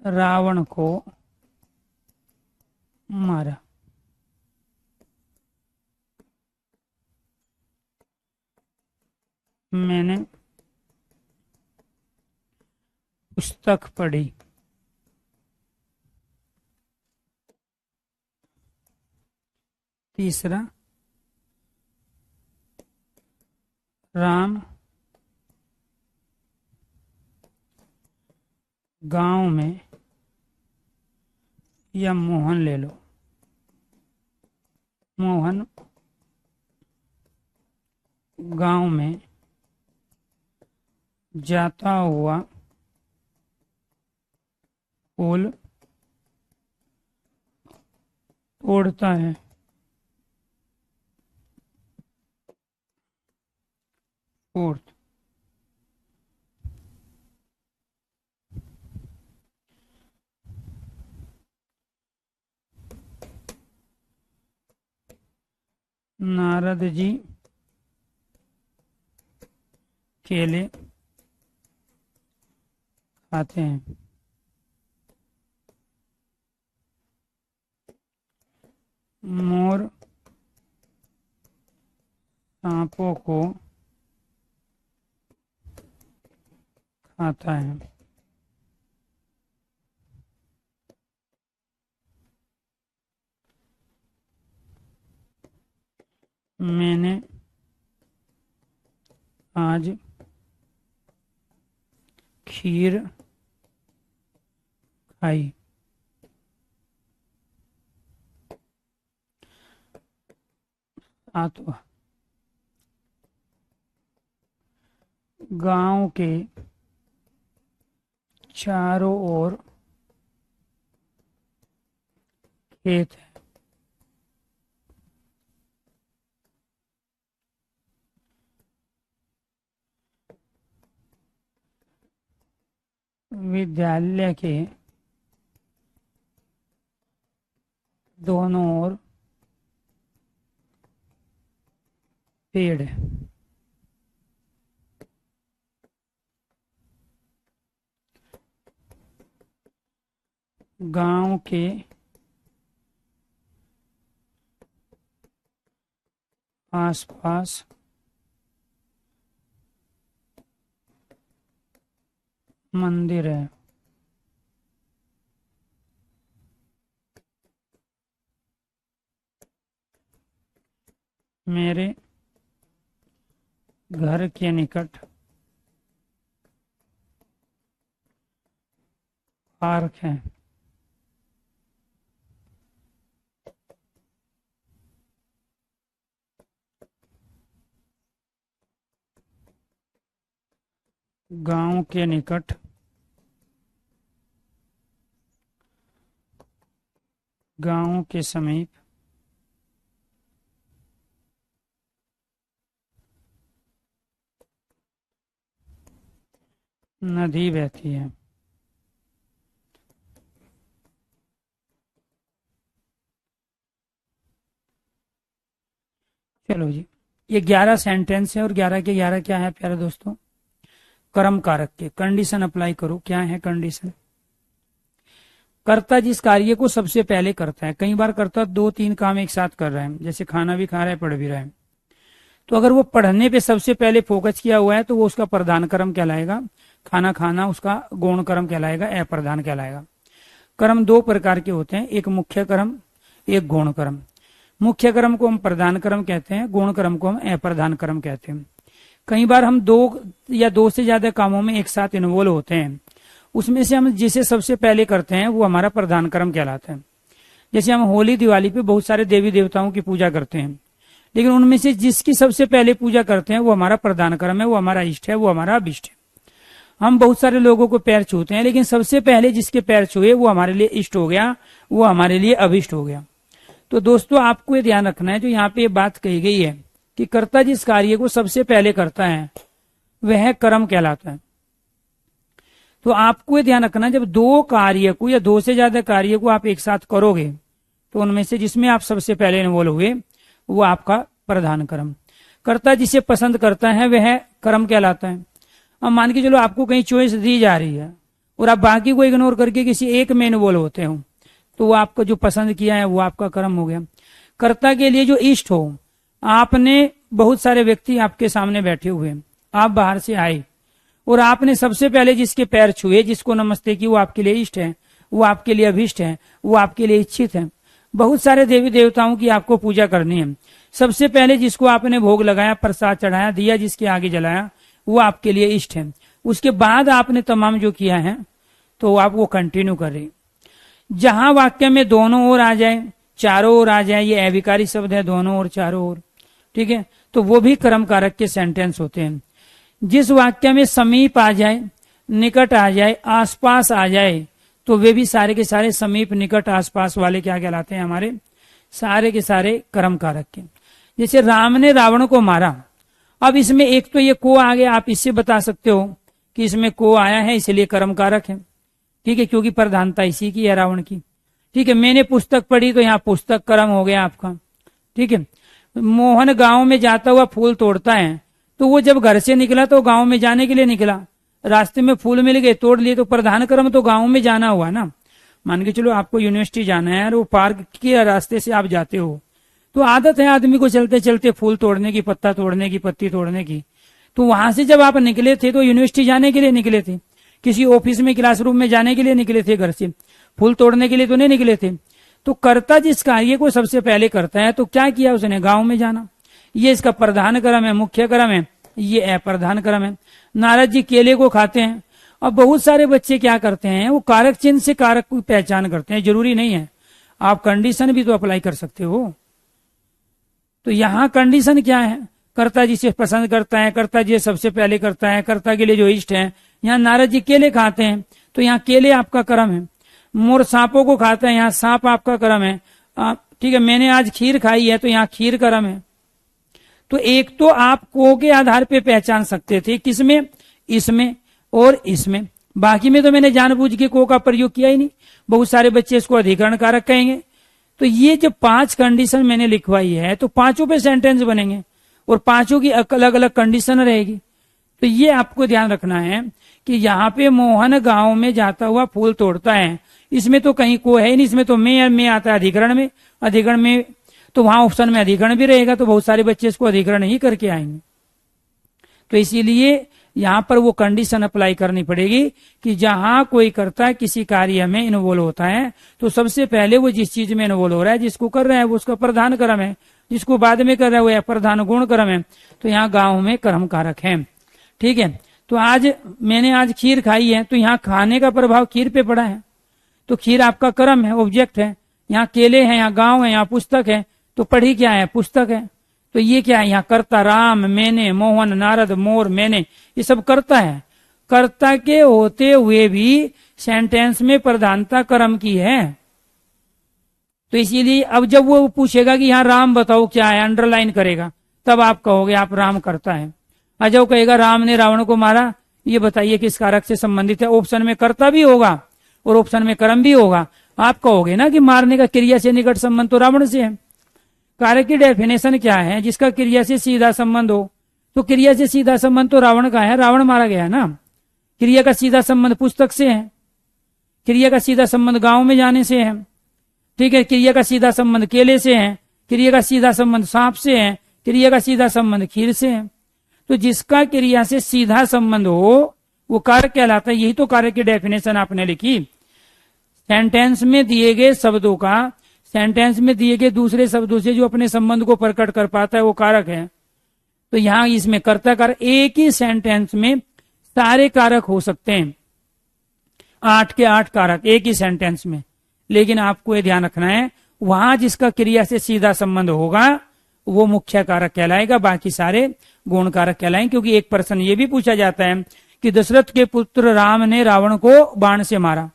रावण को मारा। मैंने पुस्तक पढ़ी। तीसरा, राम गांव में, या मोहन ले लो, मोहन गांव में जाता हुआ पुल तोड़ता है। फोर्थ, नारद जी केले खाते हैं। मोर सांपों को खाता है। मैंने आज खीर खाई। सातवां, गांव के चारों ओर खेत है। विद्यालय के दोनों ओर पेड़ है। गांव के आसपास मंदिर है। मेरे घर के निकट पार्क है। गांव के निकट गांव के समीप नदी बहती है। चलो जी, ये 11 सेंटेंस है और 11 के 11 क्या है प्यारे दोस्तों, कर्म कारक के। कंडीशन अप्लाई करो, क्या है कंडीशन। कर्ता जिस कार्य को सबसे पहले करता है, कई बार कर्ता 2-3 काम एक साथ कर रहा है, जैसे खाना भी खा रहा है पढ़ भी रहा है, तो अगर वो पढ़ने पे सबसे पहले फोकस किया हुआ है तो वो उसका प्रधान कर्म कहलाएगा, खाना खाना उसका गौण कर्म कहलाएगा, अप्रधान कहलाएगा। कर्म 2 प्रकार के होते हैं, एक मुख्य कर्म, एक गौण कर्म। मुख्य कर्म को हम प्रधान कर्म कहते हैं, गौण कर्म को हम अप्रधान कर्म कहते हैं। कई बार हम 2 या 2 से ज्यादा कामों में एक साथ इन्वॉल्व होते हैं, उसमें से हम जिसे सबसे पहले करते हैं वो हमारा प्रधान कर्म कहलाता है। जैसे हम होली दिवाली पे बहुत सारे देवी देवताओं की पूजा करते हैं, लेकिन उनमें से जिसकी सबसे पहले पूजा करते हैं वो हमारा प्रधान कर्म है, वो हमारा इष्ट है, वो हमारा अभिष्ट है। हम बहुत सारे लोगों को पैर छूते हैं, लेकिन सबसे पहले जिसके पैर छुए वो हमारे लिए इष्ट हो गया, वो हमारे लिए अभिष्ट हो गया। तो दोस्तों आपको ये ध्यान रखना है, जो यहाँ पे ये बात कही गई है कि कर्ता जिस कार्य को सबसे पहले करता है वह कर्म कहलाता है। तो आपको ये ध्यान रखना, जब 2 कार्य को या 2 से ज्यादा कार्य को आप एक साथ करोगे तो उनमें से जिसमें आप सबसे पहले इन्वॉल्व हुए वो आपका प्रधान कर्म। कर्ता जिसे पसंद करता है वह कर्म कहलाता है। अब मान के चलो आपको कहीं चॉइस दी जा रही है और आप बाकी को इग्नोर करके किसी एक में इन्वॉल्व होते हो, तो वो आपको जो पसंद किया है वो आपका कर्म हो गया। कर्ता के लिए जो इष्ट हो, आपने बहुत सारे व्यक्ति आपके सामने बैठे हुए, आप बाहर से आए और आपने सबसे पहले जिसके पैर छुए, जिसको नमस्ते की, वो आपके लिए इष्ट है, वो आपके लिए अभिष्ट है, वो आपके लिए इच्छित है। बहुत सारे देवी देवताओं की आपको पूजा करनी है, सबसे पहले जिसको आपने भोग लगाया, प्रसाद चढ़ाया, दिया जिसके आगे जलाया, वो आपके लिए इष्ट है। उसके बाद आपने तमाम जो किया है तो आप वो कंटिन्यू कर रहे। जहां वाक्य में दोनों ओर आ जाए, चारों ओर आ जाए, ये अविकारी शब्द है, दोनों ओर चारों ओर, ठीक है, तो वो भी कर्म कारक के सेंटेंस होते हैं। जिस वाक्य में समीप आ जाए, निकट आ जाए, आसपास आ जाए, तो वे भी सारे के सारे समीप, निकट, आसपास वाले क्या कहलाते हैं, हमारे सारे के सारे कर्म कारक के। जैसे राम ने रावण को मारा, अब इसमें एक तो ये को आ गया, आप इससे बता सकते हो कि इसमें को आया है इसलिए कर्म कारक है, ठीक है, क्योंकि प्रधानता इसी की है, रावण की, ठीक है। मैंने पुस्तक पढ़ी तो यहाँ पुस्तक कर्म हो गया आपका, ठीक है। मोहन गांव में जाता हुआ फूल तोड़ता है, तो वो जब घर से निकला तो गांव में जाने के लिए निकला, रास्ते में फूल मिल गए, तोड़ लिए, तो प्रधान कर्म तो गांव में जाना हुआ ना। मान के चलो आपको यूनिवर्सिटी जाना है और वो पार्क के रास्ते से आप जाते हो, तो आदत है आदमी को चलते चलते फूल तोड़ने की, पत्ता तोड़ने की, पत्ती तोड़ने की। तो वहां से जब आप निकले थे तो यूनिवर्सिटी जाने के लिए निकले थे, किसी ऑफिस में क्लासरूम में जाने के लिए निकले थे, घर से फूल तोड़ने के लिए तो नहीं निकले थे। तो कर्ता जिस कार्य को सबसे पहले करता है तो क्या किया उसने, गांव में जाना, ये इसका प्रधान कर्म है, मुख्य कर्म है, ये अप्रधान कर्म है। नारद जी केले को खाते हैं, और बहुत सारे बच्चे क्या करते हैं, वो कारक चिन्ह से कारक की पहचान करते हैं, जरूरी नहीं है, आप कंडीशन भी तो अप्लाई कर सकते हो। तो यहाँ कंडीशन क्या है, कर्ता जिसे पसंद करता है, कर्ता जिसे सबसे पहले करता है, कर्ता के लिए जो इष्ट है। यहाँ नारद जी केले खाते हैं तो यहाँ केले आपका कर्म है। मोर सांपों को खाता है, यहाँ सांप आपका कर्म है, ठीक है। मैंने आज खीर खाई है तो यहाँ खीर कर्म है। तो एक तो आप को के आधार पे पहचान सकते थे, किसमें, इसमें और इसमें, बाकी में तो मैंने जानबूझ के को का प्रयोग किया ही नहीं। बहुत सारे बच्चे इसको अधिकरण कारक कहेंगे। तो ये जो 5 कंडीशन मैंने लिखवाई है तो पांचों पे सेंटेंस बनेंगे और पांचों की अलग अलग कंडीशन रहेगी। तो ये आपको ध्यान रखना है कि यहाँ पे मोहन गांव में जाता हुआ फूल तोड़ता है, इसमें तो कहीं को है नहीं, इसमें तो मैं आता है अधिकरण में, अधिकरण में तो वहां ऑप्शन में अधिकरण भी रहेगा, तो बहुत सारे बच्चे इसको अधिकरण ही करके आएंगे। तो इसीलिए यहाँ पर वो कंडीशन अप्लाई करनी पड़ेगी कि जहां कोई कर्ता है किसी कार्य में इन्वॉल्व होता है तो सबसे पहले वो जिस चीज में इन्वॉल्व हो रहा है, जिसको कर रहा है वो उसका प्रधान कर्म है, जिसको बाद में कर रहा है वो प्रधान गुण कर्म है। तो यहाँ गांव में कर्म कारक है, ठीक है। तो मैंने आज खीर खाई है तो यहाँ खाने का प्रभाव खीर पे पड़ा है, तो खीर आपका कर्म है, ऑब्जेक्ट है। यहाँ केले हैं, यहाँ गांव है, यहाँ पुस्तक है, तो पढ़ी क्या है, पुस्तक है। तो ये क्या है, यहाँ कर्ता राम, मैंने, मोहन, नारद, मोर, मैंने, ये सब करता है। कर्ता के होते हुए भी सेंटेंस में प्रधानता कर्म की है। तो इसीलिए अब जब वो पूछेगा कि यहाँ राम बताओ क्या है, अंडरलाइन करेगा, तब आप कहोगे आप राम करता है। और जब कहेगा राम ने रावण को मारा, ये बताइए किस कारक से संबंधित है। ऑप्शन में कर्ता भी होगा और ऑप्शन में कर्म भी होगा। आप कहोगे ना कि मारने का क्रिया से निकट संबंध तो रावण से है। कारक की डेफिनेशन क्या है? जिसका क्रिया से सीधा संबंध हो। तो क्रिया से सीधा संबंध तो रावण का है, रावण मारा गया है ना। क्रिया का सीधा संबंध पुस्तक से है, क्रिया का सीधा संबंध गांव में जाने से है, ठीक है। क्रिया का सीधा संबंध केले से है, क्रिया का सीधा संबंध सांप से है, क्रिया का सीधा संबंध खीर से है। तो जिसका क्रिया से सीधा संबंध हो वो कारक कहलाता है। यही तो कारक की डेफिनेशन आपने लिखी। सेंटेंस में दिए गए शब्दों का सेंटेंस में दिए गए दूसरे शब्दों से जो अपने संबंध को प्रकट कर पाता है वो कारक है। तो यहां इसमें कर्ता कारक, एक ही सेंटेंस में सारे कारक हो सकते हैं, 8 के 8 कारक एक ही सेंटेंस में। लेकिन आपको ये ध्यान रखना है, वहां जिसका क्रिया से सीधा संबंध होगा वो मुख्य कारक कहलाएगा, बाकी सारे गौण कारक कहलाएंगे। क्योंकि एक प्रश्न ये भी पूछा जाता है कि दशरथ के पुत्र राम ने रावण को बाण से मारा।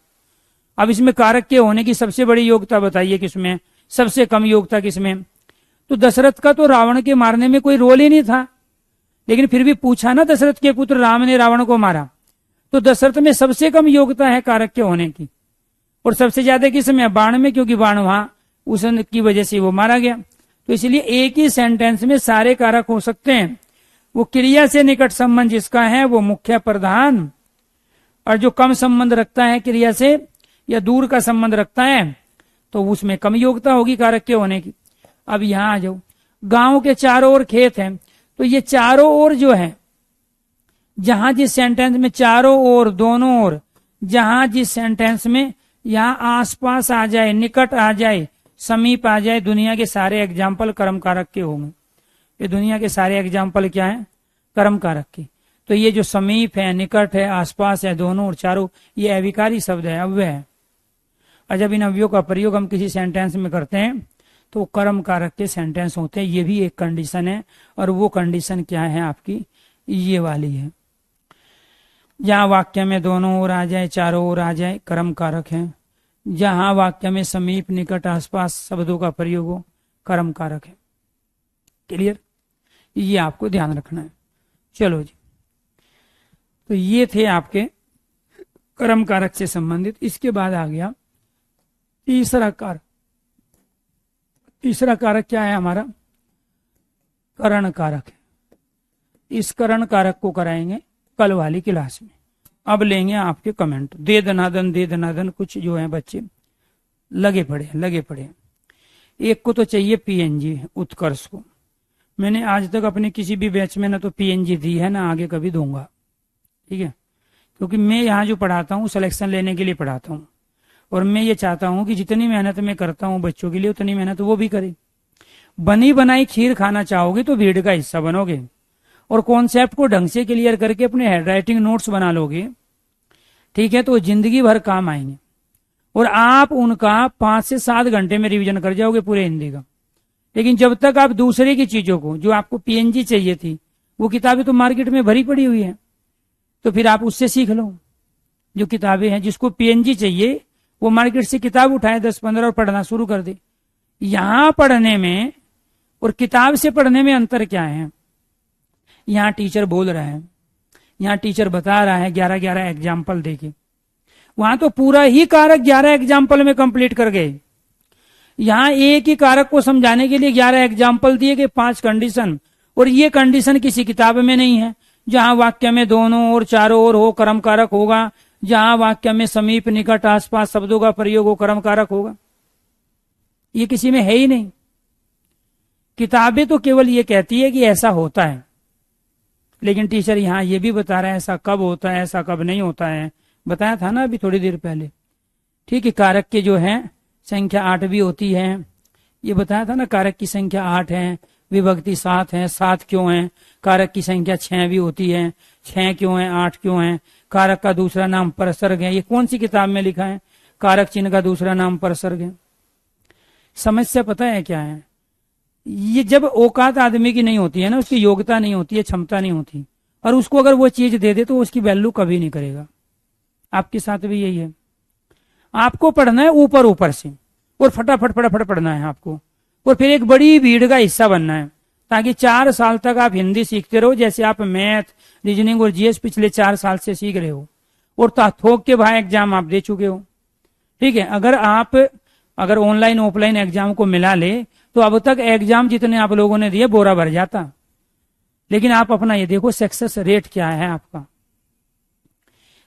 अब इसमें कारक के होने की सबसे बड़ी योग्यता बताइए किसमें, सबसे कम योग्यता किसमें? तो दशरथ का तो रावण के मारने में कोई रोल ही नहीं था, लेकिन फिर भी पूछा ना दशरथ के पुत्र राम ने रावण को मारा। तो दशरथ में सबसे कम योग्यता है कारक के होने की, और सबसे ज्यादा किसमें? बाण में, क्योंकि बाण वहां उसकी वजह से वो मारा गया। तो इसलिए एक ही सेंटेंस में सारे कारक हो सकते हैं। वो क्रिया से निकट संबंध जिसका है वो मुख्य प्रधान, और जो कम संबंध रखता है क्रिया से या दूर का संबंध रखता है तो उसमें कम योग्यता होगी कारक के होने की। अब यहां आ जाओ, गांव के चारों ओर खेत हैं, तो ये चारों ओर जो है, जहां जिस सेंटेंस में चारों ओर, दोनों ओर, जहां जिस सेंटेंस में यहां आसपास आ जाए, निकट आ जाए, समीप आ जाए, दुनिया के सारे एग्जाम्पल कर्म कारक के होंगे। ये दुनिया के सारे एग्जाम्पल क्या है? कर्म कारक के। तो ये जो समीप है, निकट है, आसपास है, दोनों और चारों, ये अविकारी शब्द है, अव्यय है। और जब इन अव्ययों का प्रयोग हम किसी सेंटेंस में करते हैं तो कर्म कारक के सेंटेंस होते हैं। ये भी एक कंडीशन है, और वो कंडीशन क्या है आपकी? ये वाली है, जहां वाक्य में दोनों ओर आ जाए, चारों ओर आ जाए, कर्म कारक है। जहां वाक्य में समीप, निकट, आसपास शब्दों का प्रयोग हो, कर्म कारक है। क्लियर? ये आपको ध्यान रखना है। चलो जी, तो ये थे आपके कर्म कारक से संबंधित। इसके बाद आ गया तीसरा कारक। तीसरा कारक क्या है हमारा? करण कारक है। इस करण कारक को कराएंगे कल वाली क्लास में। अब लेंगे आपके कमेंट। दे दनादन कुछ जो है बच्चे लगे पड़े। एक को तो चाहिए पीएनजी, उत्कर्ष को। मैंने आज तक अपने किसी भी बैच में ना तो पीएनजी दी है, ना आगे कभी दूंगा, ठीक है। क्योंकि मैं यहाँ जो पढ़ाता हूँ सिलेक्शन लेने के लिए पढ़ाता हूँ, और मैं ये चाहता हूँ कि जितनी मेहनत मैं करता हूँ बच्चों के लिए उतनी मेहनत वो भी करे। बनी बनाई खीर खाना चाहोगे तो भीड़ का हिस्सा बनोगे, और कॉन्सेप्ट को ढंग से क्लियर करके अपने हैंडराइटिंग नोट्स बना लोगे, ठीक है, तो जिंदगी भर काम आएंगे। और आप उनका 5 से 7 घंटे में रिवीजन कर जाओगे पूरे हिंदी का। लेकिन जब तक आप दूसरे की चीजों को, जो आपको पीएनजी चाहिए थी, वो किताबें तो मार्केट में भरी पड़ी हुई है, तो फिर आप उससे सीख लो। जो किताबें हैं, जिसको पीएनजी चाहिए वो मार्केट से किताब उठाए 10-15 और पढ़ना शुरू कर दे। यहां पढ़ने में और किताब से पढ़ने में अंतर क्या है? यहाँ टीचर बोल रहा है, यहाँ टीचर बता रहा है 11-11 एग्जाम्पल देके। वहां तो पूरा ही कारक 11 एग्जाम्पल में कंप्लीट कर गए। यहाँ एक ही कारक को समझाने के लिए 11 एग्जाम्पल दिए गए, 5 कंडीशन, और ये कंडीशन किसी किताब में नहीं है। जहां वाक्य में दोनों और चारों ओर हो, कर्म कारक होगा। जहां वाक्य में समीप, निकट, आसपास शब्दों का प्रयोग हो, कर्म कारक होगा। ये किसी में है ही नहीं। किताबें तो केवल ये कहती है कि ऐसा होता है, लेकिन टीचर यहाँ ये भी बता रहा है ऐसा कब होता है, ऐसा कब नहीं होता है। बताया था ना अभी थोड़ी देर पहले, ठीक है। कारक के जो है संख्या 8 भी होती है, ये बताया था ना। कारक की संख्या 8 है, विभक्ति 7 है। 7 क्यों है? कारक की संख्या 6 भी होती है। 6 क्यों है? 8 क्यों है? कारक का दूसरा नाम परसर्ग है। ये कौन सी किताब में लिखा है? कारक चिन्ह का दूसरा नाम परसर्ग है। समस्या पता है क्या है? ये जब औकात आदमी की नहीं होती है ना, उसकी योग्यता नहीं होती है, क्षमता नहीं होती, और उसको अगर वो चीज दे दे तो उसकी वैल्यू कभी नहीं करेगा। आपके साथ भी यही है। आपको पढ़ना है ऊपर ऊपर से और फटाफट फटाफट पढ़ना है आपको, और फिर एक बड़ी भीड़ का हिस्सा बनना है, ताकि 4 साल तक आप हिंदी सीखते रहो, जैसे आप मैथ, रीजनिंग और जीएस पिछले 4 साल से सीख रहे हो, और थोक के भाई एग्जाम आप दे चुके हो। ठीक है, अगर ऑनलाइन ऑफलाइन एग्जाम को मिला ले तो अब तक एग्जाम जितने आप लोगों ने दिए बोरा भर जाता। लेकिन आप अपना ये देखो सक्सेस रेट क्या है आपका।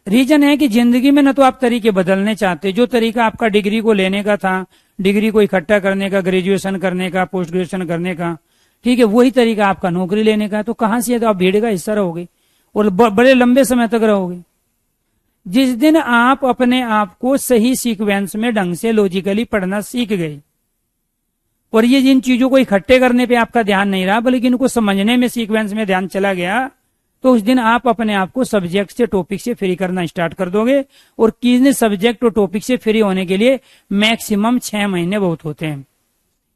रीजन है कि जिंदगी में न तो आप तरीके बदलने चाहते, जो तरीका आपका डिग्री को लेने का था, डिग्री को इकट्ठा करने का, ग्रेजुएशन करने का, पोस्ट ग्रेजुएशन करने का, ठीक है, वही तरीका आपका नौकरी लेने का है। तो कहां से, तो आप भीड़ का हिस्सा रहोगे और बड़े लंबे समय तक रहोगे। जिस दिन आप अपने आप को सही सीक्वेंस में ढंग से लॉजिकली पढ़ना सीख गए, और ये जिन चीजों को इकट्ठे करने पे आपका ध्यान नहीं रहा बल्कि इनको समझने में सीक्वेंस में ध्यान चला गया, तो उस दिन आप अपने आप को सब्जेक्ट से टॉपिक से फ्री करना स्टार्ट कर दोगे। और किसी सब्जेक्ट और टॉपिक से फ्री होने के लिए मैक्सिमम 6 महीने बहुत होते हैं।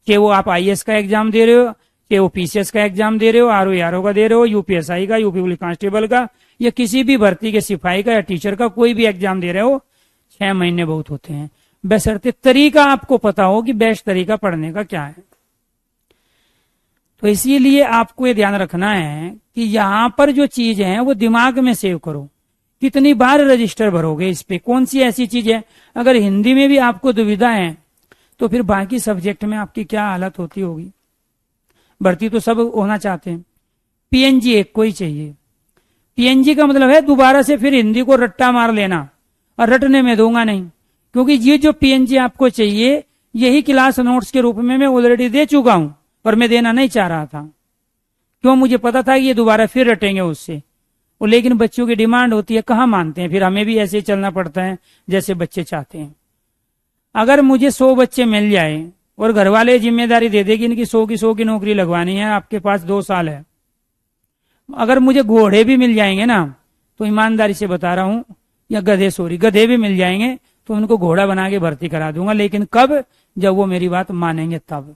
कि वो आप आईएएस का एग्जाम दे रहे हो, कि वो पीसीएस का एग्जाम दे रहे हो, आरओ का दे रहे हो, यूपीएसआई का, यूपी पुलिस कांस्टेबल का, या किसी भी भर्ती के सिपाही का या टीचर का कोई भी एग्जाम दे रहे हो, 6 महीने बहुत होते हैं। बशर्ते तरीका आपको पता हो कि बेस्ट तरीका पढ़ने का क्या है। तो इसीलिए आपको ये ध्यान रखना है कि यहां पर जो चीज है वो दिमाग में सेव करो। कितनी बार रजिस्टर भरोगे इस पे, कौन सी ऐसी चीज है। अगर हिंदी में भी आपको दुविधा है तो फिर बाकी सब्जेक्ट में आपकी क्या हालत होती होगी। भर्ती तो सब होना चाहते हैं, पीएनजी एक को ही चाहिए। पीएनजी का मतलब है दोबारा से फिर हिंदी को रट्टा मार लेना, और रटने में दूंगा नहीं, क्योंकि ये जो पीएनजी आपको चाहिए यही क्लास नोट्स के रूप में मैं ऑलरेडी दे चुका हूं, और मैं देना नहीं चाह रहा था। क्यों, मुझे पता था कि ये दोबारा फिर रटेंगे उससे। और लेकिन बच्चों की डिमांड होती है, कहाँ मानते हैं, फिर हमें भी ऐसे चलना पड़ता है जैसे बच्चे चाहते हैं। अगर मुझे 100 बच्चे मिल जाए और घर वाले जिम्मेदारी दे देगी इनकी 100 की नौकरी लगवानी है, आपके पास 2 साल है, अगर मुझे घोड़े भी मिल जाएंगे ना, तो ईमानदारी से बता रहा हूं, या गधे भी मिल जाएंगे तो उनको घोड़ा बना के भर्ती करा दूंगा। लेकिन कब, जब वो मेरी बात मानेंगे तब।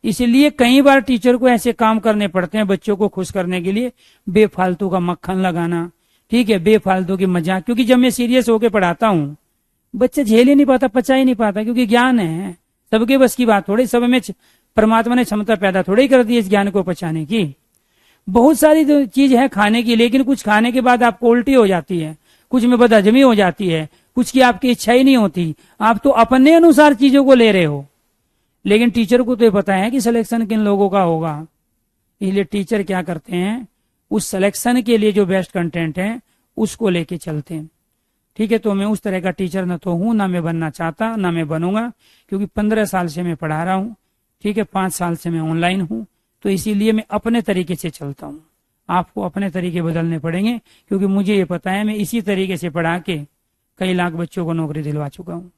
इसलिए कई बार टीचर को ऐसे काम करने पड़ते हैं बच्चों को खुश करने के लिए, बेफालतू का मक्खन लगाना, ठीक है, बेफालतू की मजाक। क्योंकि जब मैं सीरियस होकर पढ़ाता हूं बच्चा झेल ही नहीं पाता, पचा ही नहीं पाता, क्योंकि ज्ञान है, सबके बस की बात थोड़ी, सब में परमात्मा ने क्षमता पैदा थोड़ी कर दी इस ज्ञान को पचाने की। बहुत सारी चीज है खाने की, लेकिन कुछ खाने के बाद आपको उल्टी हो जाती है, कुछ में बदहजमी हो जाती है, कुछ की आपकी इच्छा ही नहीं होती, आप तो अपने अनुसार चीजों को ले रहे हो। लेकिन टीचर को तो ये पता है कि सिलेक्शन किन लोगों का होगा, इसलिए टीचर क्या करते हैं, उस सिलेक्शन के लिए जो बेस्ट कंटेंट है उसको लेके चलते हैं। ठीक है, तो मैं उस तरह का टीचर न तो हूं, ना मैं बनना चाहता, ना मैं बनूंगा, क्योंकि 15 साल से मैं पढ़ा रहा हूं, ठीक है, 5 साल से मैं ऑनलाइन हूं, तो इसीलिए मैं अपने तरीके से चलता हूं। आपको अपने तरीके बदलने पड़ेंगे, क्योंकि मुझे ये पता है मैं इसी तरीके से पढ़ा के कई लाख बच्चों को नौकरी दिलवा चुका हूं।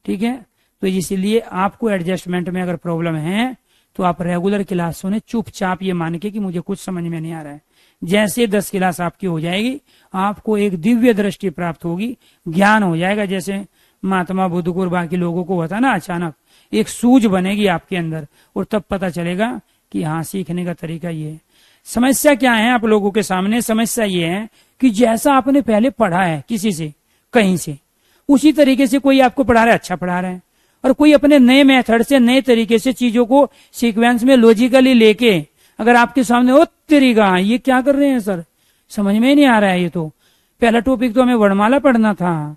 ठीक है, तो इसीलिए आपको एडजस्टमेंट में अगर प्रॉब्लम है तो आप रेगुलर क्लास सुने, चुपचाप ये मान के कि मुझे कुछ समझ में नहीं आ रहा है। जैसे 10 क्लास आपकी हो जाएगी, आपको एक दिव्य दृष्टि प्राप्त होगी, ज्ञान हो जाएगा। जैसे महात्मा बुद्ध को और बाकी लोगों को होता ना, अचानक एक सूझ बनेगी आपके अंदर, और तब पता चलेगा कि हाँ, सीखने का तरीका ये है। समस्या क्या है आप लोगों के सामने, समस्या ये है कि जैसा आपने पहले पढ़ा है किसी से, कहीं से, उसी तरीके से कोई आपको पढ़ा रहा है, अच्छा पढ़ा रहा है, और कोई अपने नए मेथड से, नए तरीके से चीजों को सीक्वेंस में लॉजिकली लेके अगर आपके सामने, ओ तरीका ये क्या कर रहे हैं सर, समझ में ही नहीं आ रहा है। ये तो पहला टॉपिक तो हमें वर्णमाला पढ़ना था,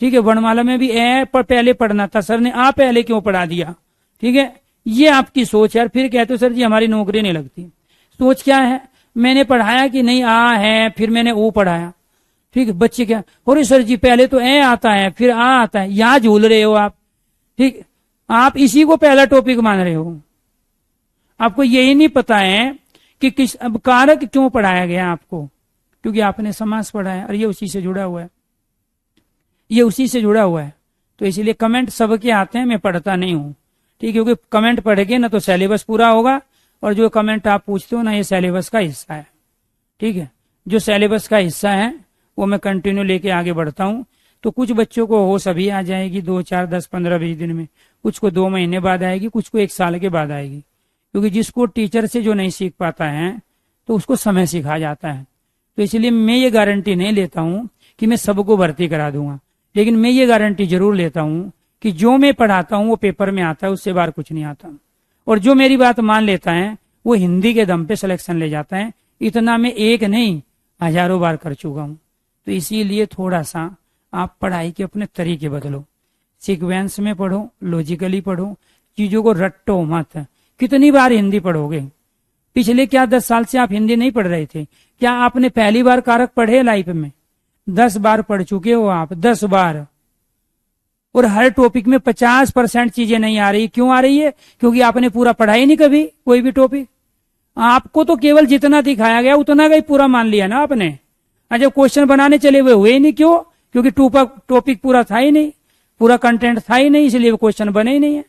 ठीक है, वर्णमाला में भी ए पर पहले पढ़ना था, सर ने आ पहले क्यों पढ़ा दिया। ठीक है, ये आपकी सोच है। फिर कहते हो सर जी हमारी नौकरी नहीं लगती। सोच क्या है, मैंने पढ़ाया कि नहीं आ है, फिर मैंने ओ पढ़ाया। ठीक है, बच्चे क्या, अरे सर जी पहले तो ए आता है फिर आ आता है, यहां झूल रहे हो आप। ठीक, आप इसी को पहला टॉपिक मान रहे हो। आपको यही नहीं पता है कि किस अब कारक क्यों पढ़ाया गया आपको, क्योंकि आपने समास पढ़ा है और ये उसी से जुड़ा हुआ है, ये उसी से जुड़ा हुआ है। तो इसीलिए कमेंट सबके आते हैं, मैं पढ़ता नहीं हूं। ठीक, क्योंकि कमेंट पढ़ के ना तो सिलेबस पूरा होगा, और जो कमेंट आप पूछते हो ना, ये सिलेबस का हिस्सा है। ठीक है, जो सिलेबस का हिस्सा है वो मैं कंटिन्यू लेके आगे बढ़ता हूं। तो कुछ बच्चों को होश अभी आ जाएगी 2, 4, 10, 15, 20 दिन में, कुछ को 2 महीने बाद आएगी, कुछ को 1 साल के बाद आएगी। क्योंकि जिसको टीचर से जो नहीं सीख पाता है तो उसको समय सिखा जाता है। तो इसलिए मैं ये गारंटी नहीं लेता हूं कि मैं सबको भर्ती करा दूंगा, लेकिन मैं ये गारंटी जरूर लेता हूं कि जो मैं पढ़ाता हूं वो पेपर में आता है, उससे बाहर कुछ नहीं आता। और जो मेरी बात मान लेता है वो हिंदी के दम पे सिलेक्शन ले जाता है। इतना मैं एक नहीं हजारों बार कर चुका हूं। तो इसीलिए थोड़ा सा आप पढ़ाई के अपने तरीके बदलो, सीक्वेंस में पढ़ो, लॉजिकली पढ़ो, चीजों को रट्टो मत। कितनी बार हिंदी पढ़ोगे? पिछले क्या 10 साल से आप हिंदी नहीं पढ़ रहे थे? क्या आपने पहली बार कारक पढ़े लाइफ में? 10 बार पढ़ चुके हो आप, 10 बार। और हर टॉपिक में 50% चीजें नहीं आ रही। क्यों आ रही है? क्योंकि आपने पूरा पढ़ा ही नहीं कभी कोई भी टॉपिक। आपको तो केवल जितना दिखाया गया उतना का ही पूरा मान लिया ना आपने। जब क्वेश्चन बनाने चले हुए ही नहीं, क्यों? क्योंकि टॉपिक पूरा था ही नहीं, पूरा कंटेंट था ही नहीं, इसलिए वो क्वेश्चन बने ही नहीं है।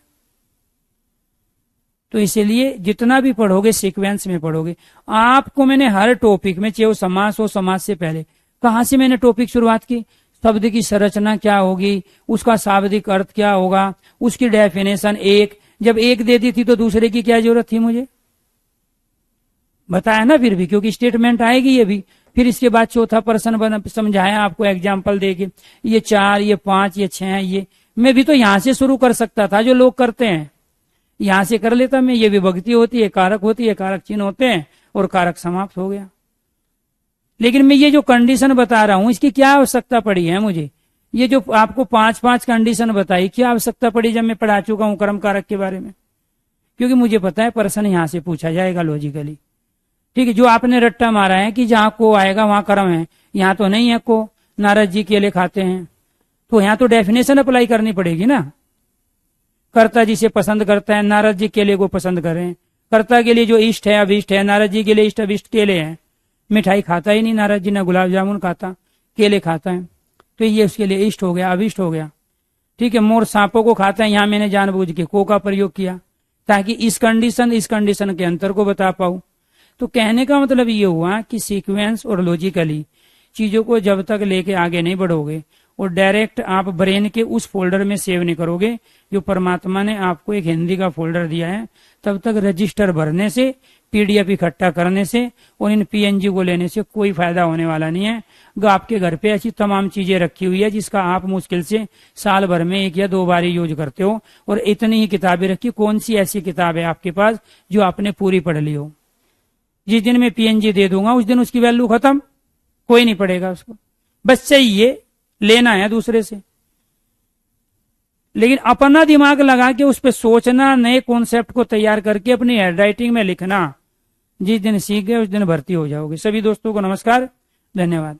तो इसलिए जितना भी पढ़ोगे सीक्वेंस में पढ़ोगे। आपको मैंने हर टॉपिक में, चाहे वो समास हो, समास से पहले कहां से मैंने टॉपिक शुरुआत की? शब्द की संरचना क्या होगी, उसका शाब्दिक अर्थ क्या होगा, उसकी डेफिनेशन एक। जब एक दे दी थी तो दूसरे की क्या जरूरत थी मुझे? बताया ना फिर भी, क्योंकि स्टेटमेंट आएगी ये भी। फिर इसके बाद चौथा पर्सन समझाया आपको एग्जाम्पल देके, ये 4, ये 5, ये 6, ये मैं भी तो यहां से शुरू कर सकता था जो लोग करते हैं, यहां से कर लेता मैं। ये विभक्ति होती है, कारक होती है, कारक चिन्ह होते हैं और कारक समाप्त हो गया। लेकिन मैं ये जो कंडीशन बता रहा हूं इसकी क्या आवश्यकता पड़ी है मुझे? ये जो आपको 5-5 कंडीशन बताई, क्या आवश्यकता पड़ी जब मैं पढ़ा चुका हूं कर्म कारक के बारे में? क्योंकि मुझे पता है प्रश्न यहां से पूछा जाएगा लॉजिकली। ठीक है, जो आपने रट्टा मारा है कि जहां को आएगा वहां कर्म है, यहाँ तो नहीं है को। नारद जी केले खाते हैं, तो यहाँ तो डेफिनेशन अप्लाई करनी पड़ेगी ना। कर्ता जिसे पसंद करता है, नारद जी केले को पसंद करें। कर्ता के लिए जो इष्ट है अभिष्ट है, नारद जी के लिए इष्ट अभिष्ट केले हैं। मिठाई खाता ही नहीं नारद जी, ना गुलाब जामुन खाता, केले खाता है, तो ये उसके लिए इष्ट हो गया, अभिष्ट हो गया। ठीक है, मोर सांपों को खाता है, यहाँ मैंने जानबूझ के को का प्रयोग किया ताकि इस कंडीशन के अंतर को बता पाऊं। तो कहने का मतलब ये हुआ कि सीक्वेंस और लॉजिकली चीजों को जब तक लेके आगे नहीं बढ़ोगे और डायरेक्ट आप ब्रेन के उस फोल्डर में सेव नहीं करोगे जो परमात्मा ने आपको एक हिंदी का फोल्डर दिया है, तब तक रजिस्टर भरने से, पीडीएफ इकट्ठा करने से और इन पीएनजी को लेने से कोई फायदा होने वाला नहीं है। आपके घर पे ऐसी तमाम चीजें रखी हुई है जिसका आप मुश्किल से साल भर में 1 या 2 बार ही यूज करते हो, और इतनी ही किताबें रखी। कौन सी ऐसी किताब है आपके पास जो आपने पूरी पढ़ ली हो? जिस दिन मैं पीएनजी दे दूंगा उस दिन उसकी वैल्यू खत्म, कोई नहीं पढ़ेगा उसको। बस चाहिए लेना है दूसरे से, लेकिन अपना दिमाग लगा के उस पर सोचना, नए कॉन्सेप्ट को तैयार करके अपनी हैंडराइटिंग में लिखना। जिस दिन सीख गए उस दिन भर्ती हो जाओगे। सभी दोस्तों को नमस्कार, धन्यवाद।